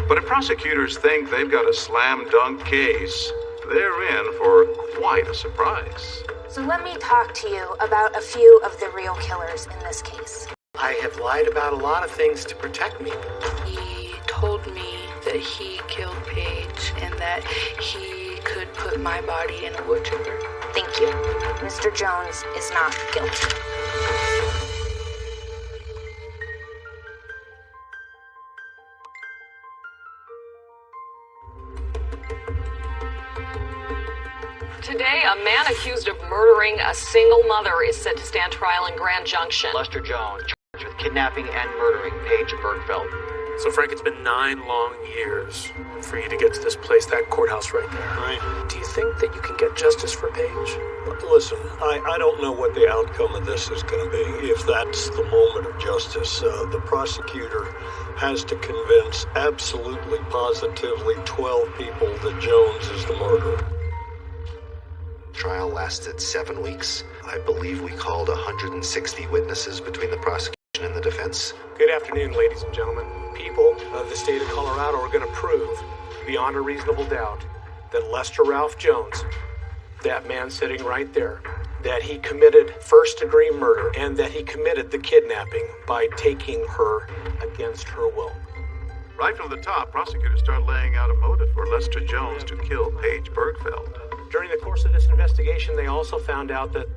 But if prosecutors think they've got a slam-dunk case, they're in for quite a surprise. So let me talk to you about a few of the real killers in this case. I have lied about a lot of things to protect me. He told me that he killed Paige and that he could put my body in a wood chipper. Thank you. Mr. Jones is not guilty. Today, a man accused of murdering a single mother is set to stand trial in Grand Junction. Lester Jones, charged with kidnapping and murdering Paige Bergfeld. So, Frank, it's been 9 long years for you to get to this place, that courthouse right there. Right. Do you think that you can get justice for Paige? Listen, I don't know what the outcome of this is going to be. If that's the moment of justice, the prosecutor has to convince absolutely, positively 12 people that Jones is the murderer. Trial lasted 7 weeks. I believe we called 160 witnesses between the prosecution and the defense. Good afternoon, ladies and gentlemen. People of the state of Colorado are going to prove, beyond a reasonable doubt, that Lester Ralph Jones, that man sitting right there, that he committed first-degree murder and that he committed the kidnapping by taking her against her will. Right from the top, prosecutors start laying out a motive for Lester Jones to kill Paige Bergfeld. During the course of this investigation, they also found out that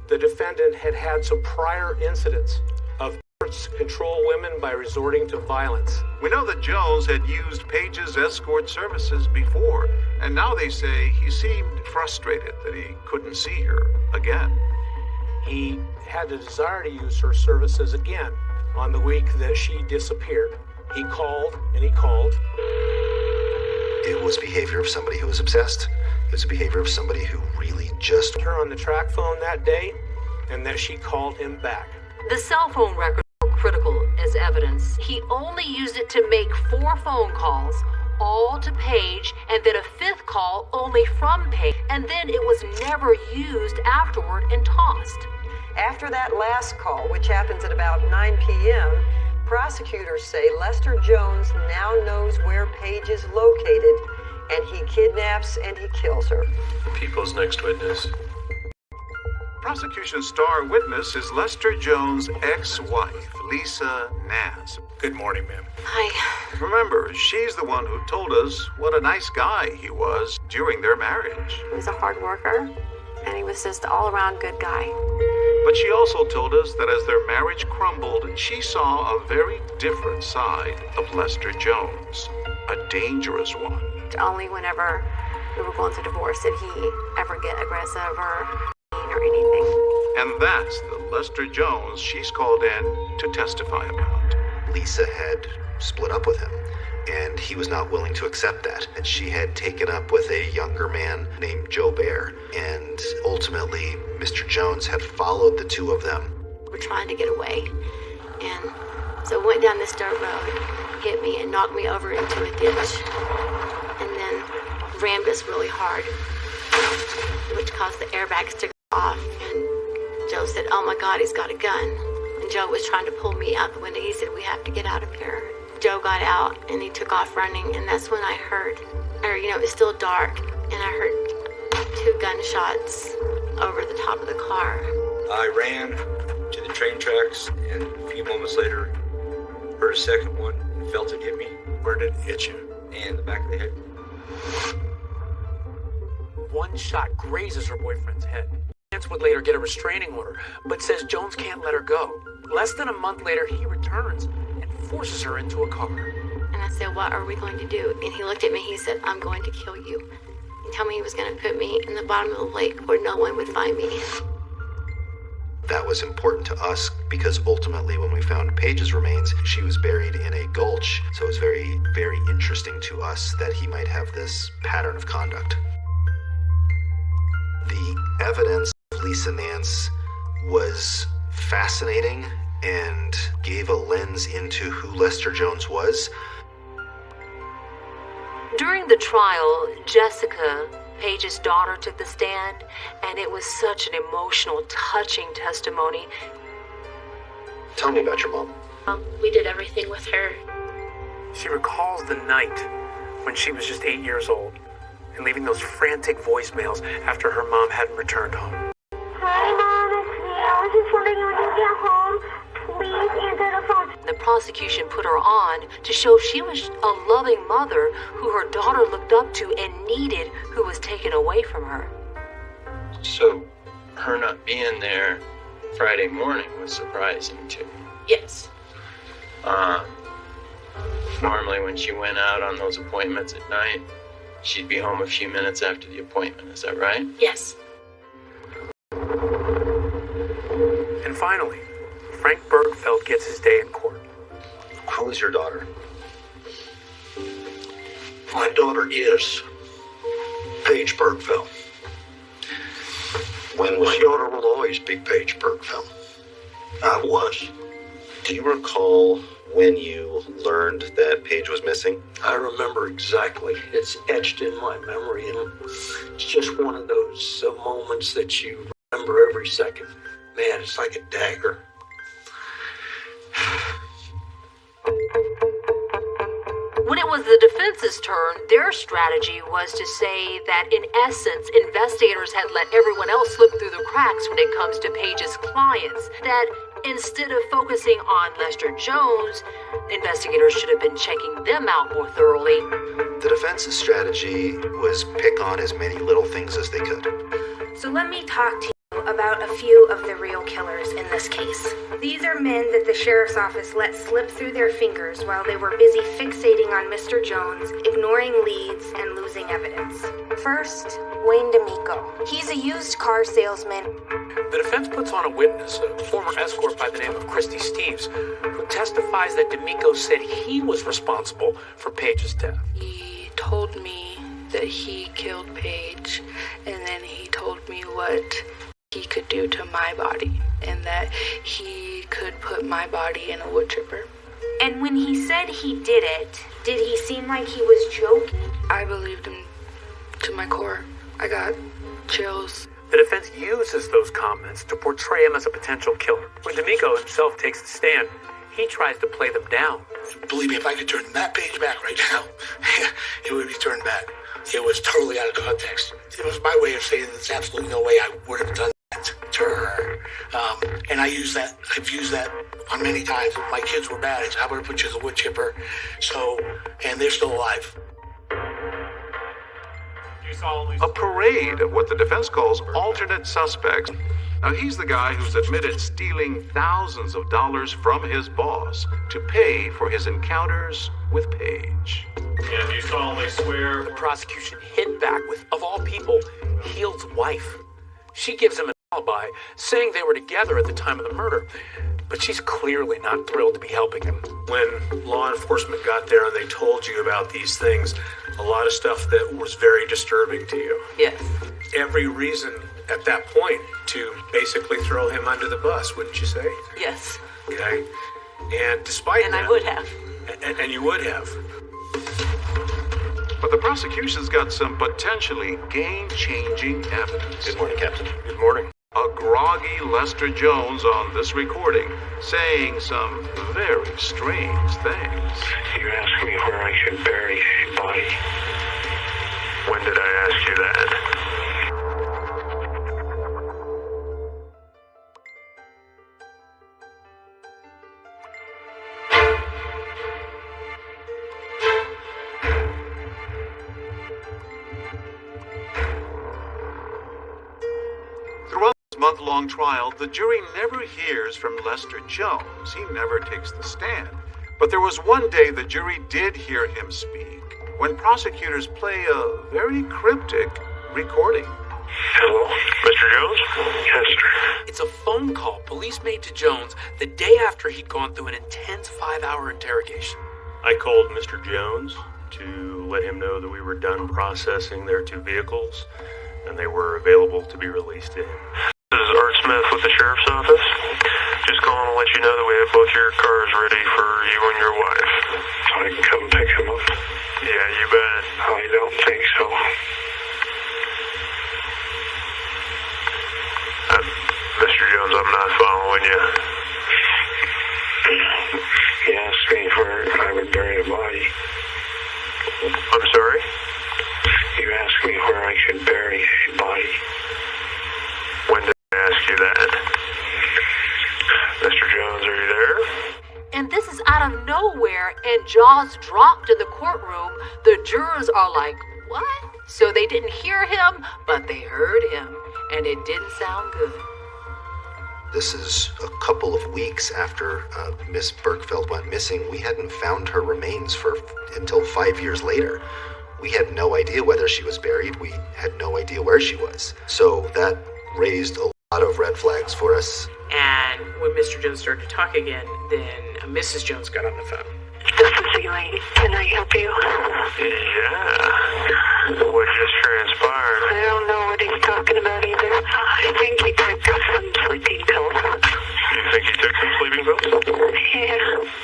the defendant had had some prior incidents of efforts to control women by resorting to violence. We know that Jones had used Paige's escort services before, and now they say he seemed frustrated that he couldn't see her again. He had the desire to use her services again on the week that she disappeared. He called and he called. It was behavior of somebody who was obsessed. It was behavior of somebody who really just... her on the track phone that day, and that she called him back. The cell phone records were critical as evidence. He only used it to make 4 phone calls, all to Paige, and then a 5th call only from Paige, and then it was never used afterward and tossed. After that last call, which happens at about 9 p.m., prosecutors say Lester Jones now knows where Paige is located, and he kidnaps and he kills her. The people's next witness. Prosecution's star witness is Lester Jones' ex-wife, Lisa Nance. Good morning, ma'am. Hi. Remember, she's the one who told us what a nice guy he was during their marriage. He was a hard worker, and he was just all-around good guy. But she also told us that as their marriage crumbled, she saw a very different side of Lester Jones, a dangerous one. Only whenever we were going through divorce did he ever get aggressive or mean or anything. And that's the Lester Jones she's called in to testify about. Lisa had split up with him, and he was not willing to accept that. And she had taken up with a younger man named Joe Bear, and ultimately Mr. Jones had followed the two of them. We're trying to get away, and so we went down this dirt road, hit me and knocked me over into a ditch, and then rammed us really hard, which caused the airbags to go off. And Joe said, "Oh my God, he's got a gun." And Joe was trying to pull me out the window. He said, "We have to get out of here." Joe got out and he took off running, and that's when I heard, it was still dark, and I heard 2 gunshots over the top of the car. I ran to the train tracks, and a few moments later, heard a second one and felt it hit me. Where did it hit you? In the back of the head. One shot grazes her boyfriend's head. Nance would later get a restraining order, but says Jones can't let her go. Less than a month later, he returns and forces her into a car. And I said, "What are we going to do?" And he looked at me, he said, "I'm going to kill you." He told me he was going to put me in the bottom of the lake where no one would find me. That was important to us because ultimately when we found Paige's remains, she was buried in a gulch. So it was very, very interesting to us that he might have this pattern of conduct. The evidence of Lisa Nance was fascinating and gave a lens into who Lester Jones was. During the trial, Jessica, Paige's daughter, took the stand, and it was such an emotional, touching testimony. Tell me about your mom. We did everything with her. She recalls the night when she was just 8 years old and leaving those frantic voicemails after her mom hadn't returned home. Hi, Mom, it's me. I was just wondering when you get home. Please answer the phone. The prosecution put her on to show she was a loving mother who her daughter looked up to and needed, who was taken away from her. So, her not being there Friday morning was surprising to me. Yes. Normally when she went out on those appointments at night, she'd be home a few minutes after the appointment, is that right? Yes. And finally, Frank Bergfeld gets his day in court. Who is your daughter? My daughter is Paige Bergfeld. When was My daughter will always be Paige Bergfeld. I was. Do you recall when you learned that Paige was missing? I remember exactly. It's etched in my memory, and it's just one of those moments that you remember every second. Man, it's like a dagger. When it was the defense defense's turn, their strategy was to say that, in essence, investigators had let everyone else slip through the cracks when it comes to Paige's clients. That instead of focusing on Lester Jones, investigators should have been checking them out more thoroughly. The defense's strategy was pick on as many little things as they could. So let me talk to you about a few of the real killers in this case. These are men that the sheriff's office let slip through their fingers while they were busy fixating on Mr. Jones, ignoring leads, and losing evidence. First, Wayne D'Amico. He's a used car salesman. The defense puts on a witness, a former escort by the name of Christy Steves, who testifies that D'Amico said he was responsible for Paige's death. He told me that he killed Paige, and then he told me what he could do to my body, and that he could put my body in a wood chipper. And when he said he did it, did he seem like he was joking? I believed him to my core. I got chills. The defense uses those comments to portray him as a potential killer. When D'Amico himself takes the stand, he tries to play them down. Believe me, if I could turn that page back right now, it would be turned back. It was totally out of context. It was my way of saying there's absolutely no way I would have done that to her. And I've used that on many times. If my kids were bad, I would have put you in the wood chipper. So, and they're still alive. A parade of what the defense calls alternate suspects. Now, he's the guy who's admitted stealing thousands of dollars from his boss to pay for his encounters with Paige. And you solemnly swear? The prosecution hit back with, of all people, Heald's wife. She gives him an alibi, saying they were together at the time of the murder. But she's clearly not thrilled to be helping him. When law enforcement got there and they told you about these things, a lot of stuff that was very disturbing to you. Yes. Every reason at that point to basically throw him under the bus, wouldn't you say? Yes. Okay. And despite and that... I would have. And you would have. But the prosecution's got some potentially game-changing evidence. Good morning, Captain. Good morning. A groggy Lester Jones on this recording saying some very strange things. You asked me where I should bury a body. When did I ask you that? Month-long trial, the jury never hears from Lester Jones. He never takes the stand. But there was one day the jury did hear him speak, when prosecutors play a very cryptic recording. Hello, Mr. Jones? Yes, sir. It's a phone call police made to Jones the day after he'd gone through an intense 5-hour interrogation. I called Mr. Jones to let him know that we were done processing their 2 vehicles, and they were available to be released to him. This is Art Smith with the Sheriff's Office. Just calling to let you know that we have both your cars ready for you and your wife. So I can come pick him up? Yeah, you bet. I don't think so. Mr. Jones, I'm not following you. He asked me where I would bury a body. I'm sorry? You asked me where I should bury a body. When did I ask you that? Mr. Jones, are you there? And this is out of nowhere, and jaws dropped in the courtroom. The jurors are like, what? So they didn't hear him, but they heard him, and it didn't sound good. This is a couple of weeks after Miss Bergfeld went missing. We hadn't found her remains until 5 years later. We had no idea whether she was buried. We had no idea where she was. So that raised a lot of red flags for us. And when Mr. Jones started to talk again, then Mrs. Jones got on the phone. This is Elaine. Can I help you? Yeah. What just transpired? I don't know what he's talking about either. I think he took some sleeping pills. You think he took some sleeping pills? Yeah.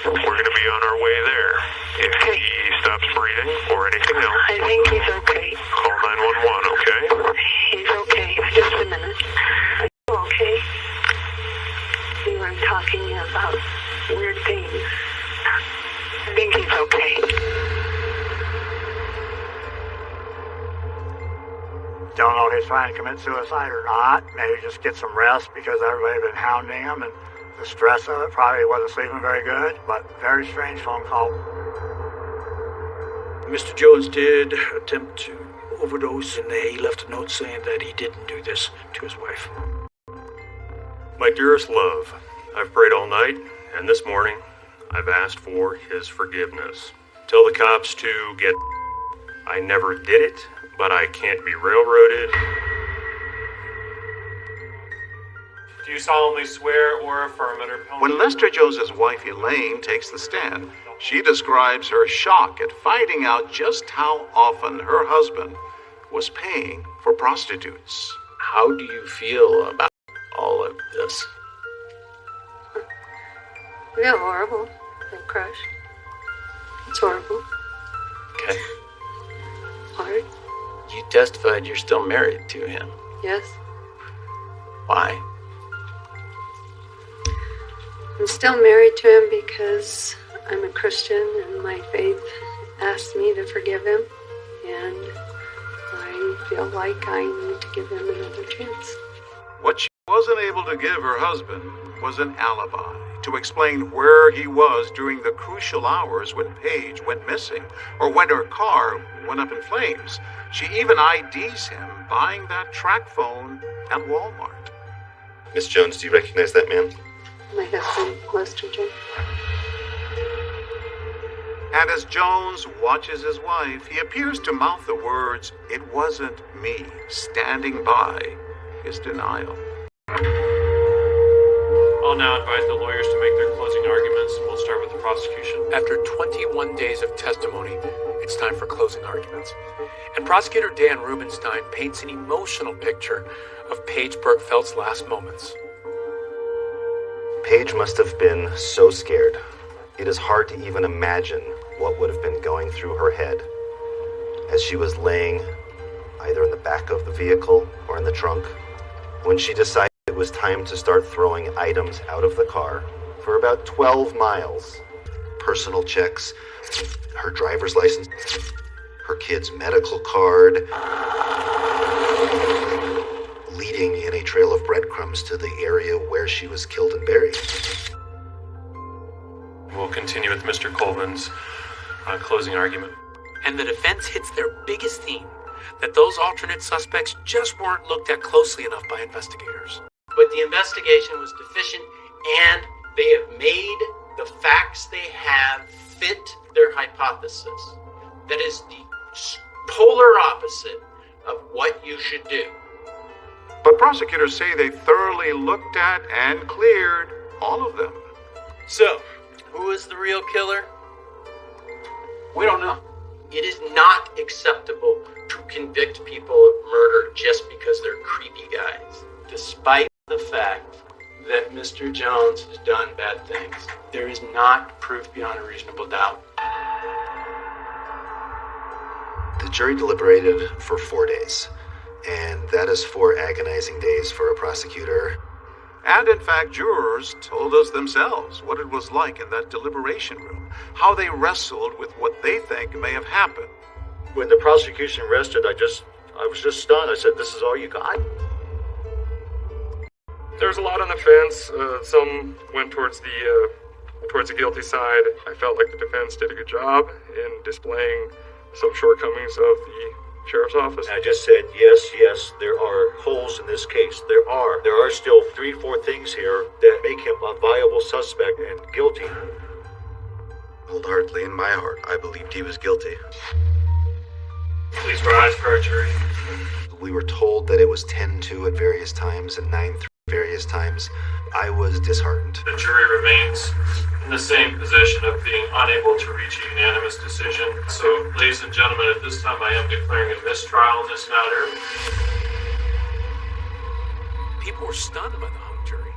We're going to be on our way there. If he stops breathing or anything else, I think he's okay. Call 911, okay? He's okay. Just a minute. Are you okay? We were talking about weird things. I think he's okay. he's trying to commit suicide or not. Maybe just get some rest because everybody had been hounding him, and the stress of it, probably wasn't sleeping very good, but very strange phone call. Mr. Jones did attempt to overdose, and he left a note saying that he didn't do this to his wife. My dearest love, I've prayed all night, and this morning I've asked for his forgiveness. Tell the cops to get... I never did it, but I can't be railroaded. Do you solemnly swear or affirm under penalty? When Lester Jones's wife Elaine takes the stand, she describes her shock at finding out just how often her husband was paying for prostitutes. How do you feel about all of this? I feel horrible. I'm crushed. It's horrible. Okay. Hard. You testified you're still married to him. Yes. Why? I'm still married to him because I'm a Christian and my faith asked me to forgive him, and I feel like I need to give him another chance. What she wasn't able to give her husband was an alibi to explain where he was during the crucial hours when Paige went missing or when her car went up in flames. She even IDs him buying that track phone at Walmart. Miss Jones, do you recognize that man? My husband, Lester Jones. And as Jones watches his wife, he appears to mouth the words, "It wasn't me," standing by his denial. I'll now advise the lawyers to make their closing arguments. We'll start with the prosecution. After 21 days of testimony, it's time for closing arguments. And prosecutor Dan Rubenstein paints an emotional picture of Paige Bergfeld's last moments. Paige must have been so scared. It is hard to even imagine what would have been going through her head as she was laying either in the back of the vehicle or in the trunk when she decided it was time to start throwing items out of the car for about 12 miles. Personal checks, her driver's license, her kid's medical card, leading in a trail of breadcrumbs to the area where she was killed and buried. We'll continue with Mr. Coleman's closing argument. And the defense hits their biggest theme, that those alternate suspects just weren't looked at closely enough by investigators. But the investigation was deficient, and they have made the facts they have fit their hypothesis. That is the polar opposite of what you should do. But prosecutors say they thoroughly looked at and cleared all of them. So, who is the real killer? We don't know. It is not acceptable to convict people of murder just because they're creepy guys. Despite the fact that Mr. Jones has done bad things, there is not proof beyond a reasonable doubt. The jury deliberated for 4 days, and that is 4 agonizing days for a prosecutor. And in fact, jurors told us themselves what it was like in that deliberation room, how they wrestled with what they think may have happened. When the prosecution rested, I was just stunned. I said, "This is all you got?" There's a lot on the fence. Some went towards the guilty side. I felt like the defense did a good job in displaying some shortcomings of the sheriff's office. I just said, yes, there are holes in this case. There are still 3-4 things here that make him a viable suspect and guilty. Wholeheartedly in my heart, I believed he was guilty. Please rise for our jury. We were told that it was 10-2 at various times and 9-3 at various times. I was disheartened. The jury remains in the same position of being unable to reach a unanimous decision. So, ladies and gentlemen, at this time I am declaring a mistrial in this matter. People were stunned by the hung jury.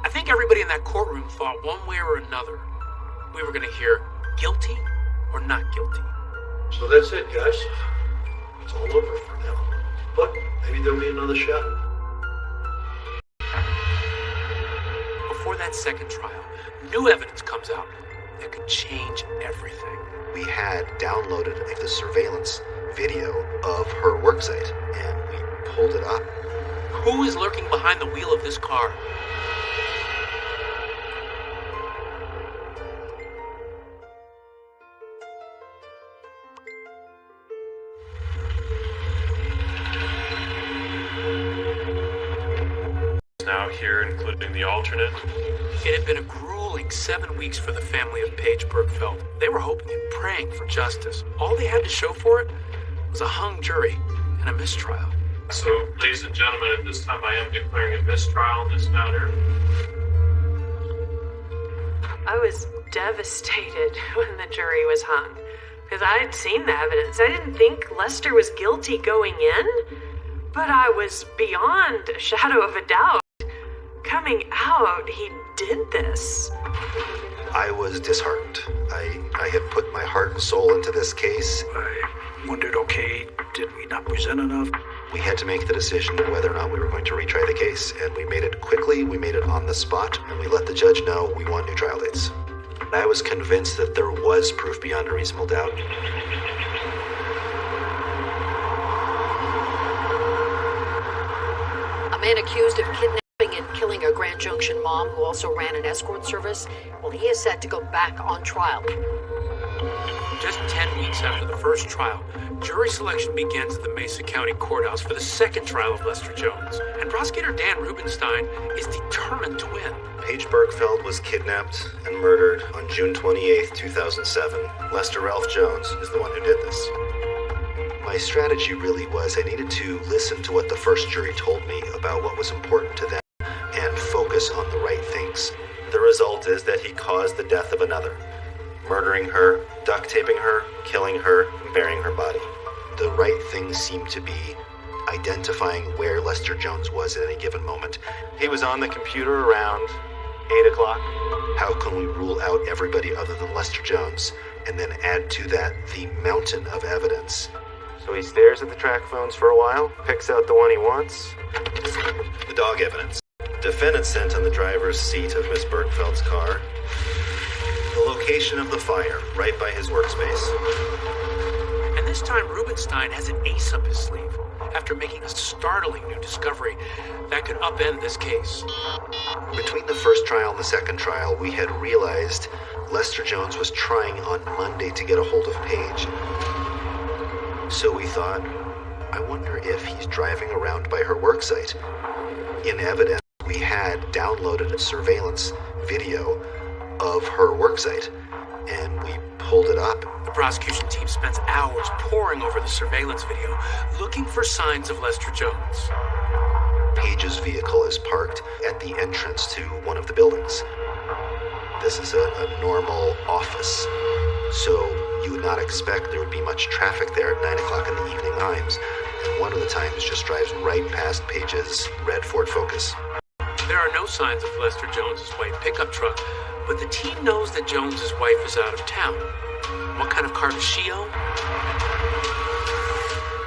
I think everybody in that courtroom thought one way or another we were going to hear guilty or not guilty. So that's it, guys. It's all over for now. But maybe there'll be another shot. Before that second trial, new evidence comes out that could change everything. We had downloaded the surveillance video of her worksite, and we pulled it up. Who is lurking behind the wheel of this car? Now here, including the alternate. It had been a grueling 7 weeks for the family of Paige Bergfeld. They were hoping and praying for justice. All they had to show for it was a hung jury and a mistrial. So, ladies and gentlemen, at this time I am declaring a mistrial in this matter. I was devastated when the jury was hung because I had seen the evidence. I didn't think Lester was guilty going in, but I was beyond a shadow of a doubt. Coming out, he did this. I was disheartened. I had put my heart and soul into this case. I wondered, okay, did we not present enough? We had to make the decision whether or not we were going to retry the case, and we made it quickly, we made it on the spot, and we let the judge know we want new trial dates. I was convinced that there was proof beyond a reasonable doubt. A man accused of kidnapping and killing a Grand Junction mom who also ran an escort service, well, he is set to go back on trial. Just 10 weeks after the first trial, jury selection begins at the Mesa County Courthouse for the second trial of Lester Jones. And prosecutor Dan Rubenstein is determined to win. Paige Bergfeld was kidnapped and murdered on June 28, 2007. Lester Ralph Jones is the one who did this. My strategy really was I needed to listen to what the first jury told me about what was important to them and focus on the right things. The result is that he caused the death of another, murdering her, duct taping her, killing her, and burying her body. The right things seemed to be identifying where Lester Jones was at any given moment. He was on the computer around 8 o'clock. How can we rule out everybody other than Lester Jones and then add to that the mountain of evidence? So he stares at the track phones for a while, picks out the one he wants. The dog evidence. Defendant scent on the driver's seat of Miss Bergfeld's car. The location of the fire, right by his workspace. And this time Rubenstein has an ace up his sleeve after making a startling new discovery that could upend this case. Between the first trial and the second trial, we had realized Lester Jones was trying on Monday to get a hold of Paige. So we thought, I wonder if he's driving around by her worksite. In evidence, we had downloaded a surveillance video of her worksite, and we pulled it up. The prosecution team spends hours poring over the surveillance video, looking for signs of Lester Jones. Paige's vehicle is parked at the entrance to one of the buildings. This is a normal office, so you would not expect there would be much traffic there at 9 o'clock in the evening times, and one of the times just drives right past Paige's red Ford Focus. There are no signs of Lester Jones's white pickup truck, but the team knows that Jones's wife is out of town. What kind of car does she own?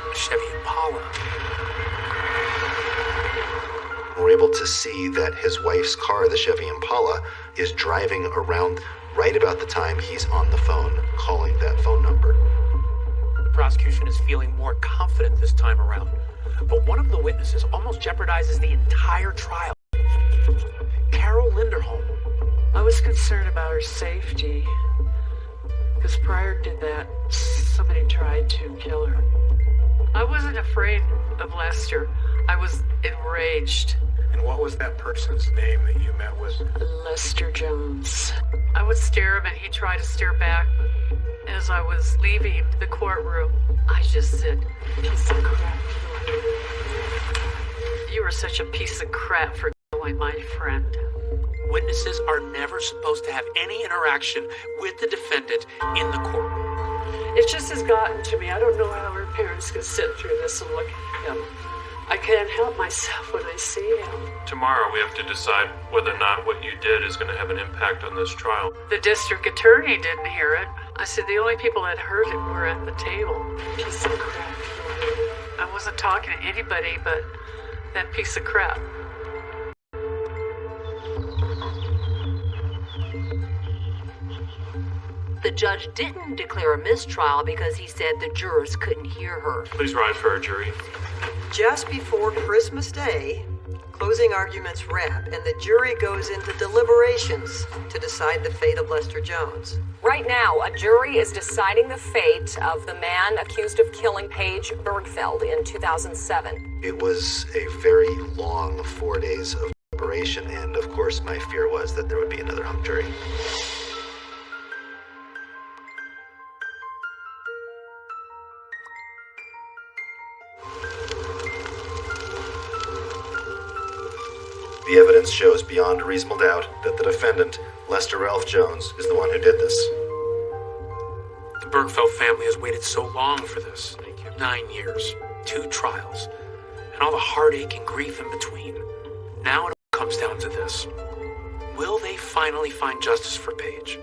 A Chevy Impala. We're able to see that his wife's car, the Chevy Impala, is driving around right about the time he's on the phone calling that phone number. The prosecution is feeling more confident this time around, but one of the witnesses almost jeopardizes the entire trial. Carol Linderholm. I was concerned about her safety, because prior to that, somebody tried to kill her. I wasn't afraid of Lester. I was enraged. And what was that person's name that you met with? Lester Jones. I would stare him and he'd try to stare back. As I was leaving the courtroom, I just said, piece of crap. You were such a piece of crap for killing my friend. Witnesses are never supposed to have any interaction with the defendant in the courtroom. It just has gotten to me. I don't know how her parents can sit through this and look at him. I can't help myself when I see him. Tomorrow we have to decide whether or not what you did is going to have an impact on this trial. The district attorney didn't hear it. I said the only people that heard it were at the table. Piece of crap. I wasn't talking to anybody but that piece of crap. The judge didn't declare a mistrial because he said the jurors couldn't hear her. Please rise for our jury. Just before Christmas Day, closing arguments wrap, and the jury goes into deliberations to decide the fate of Lester Jones. Right now, a jury is deciding the fate of the man accused of killing Paige Bergfeld in 2007. It was a very long 4 days of preparation, and of course my fear was that there would be another hung jury. The evidence shows beyond a reasonable doubt that the defendant, Lester Ralph Jones, is the one who did this. The Bergfeld family has waited so long for this. 9 years, 2 trials, and all the heartache and grief in between. Now it all comes down to this. Will they finally find justice for Paige?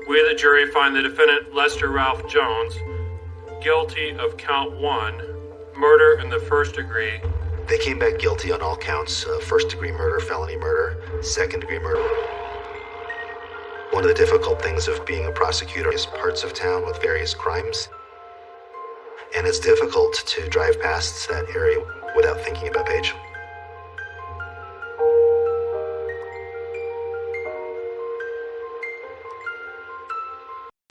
We, the jury, find the defendant, Lester Ralph Jones, guilty of count 1, murder in the first degree. They came back guilty on all counts, first-degree murder, felony murder, second-degree murder. One of the difficult things of being a prosecutor is parts of town with various crimes. And it's difficult to drive past that area without thinking about Paige.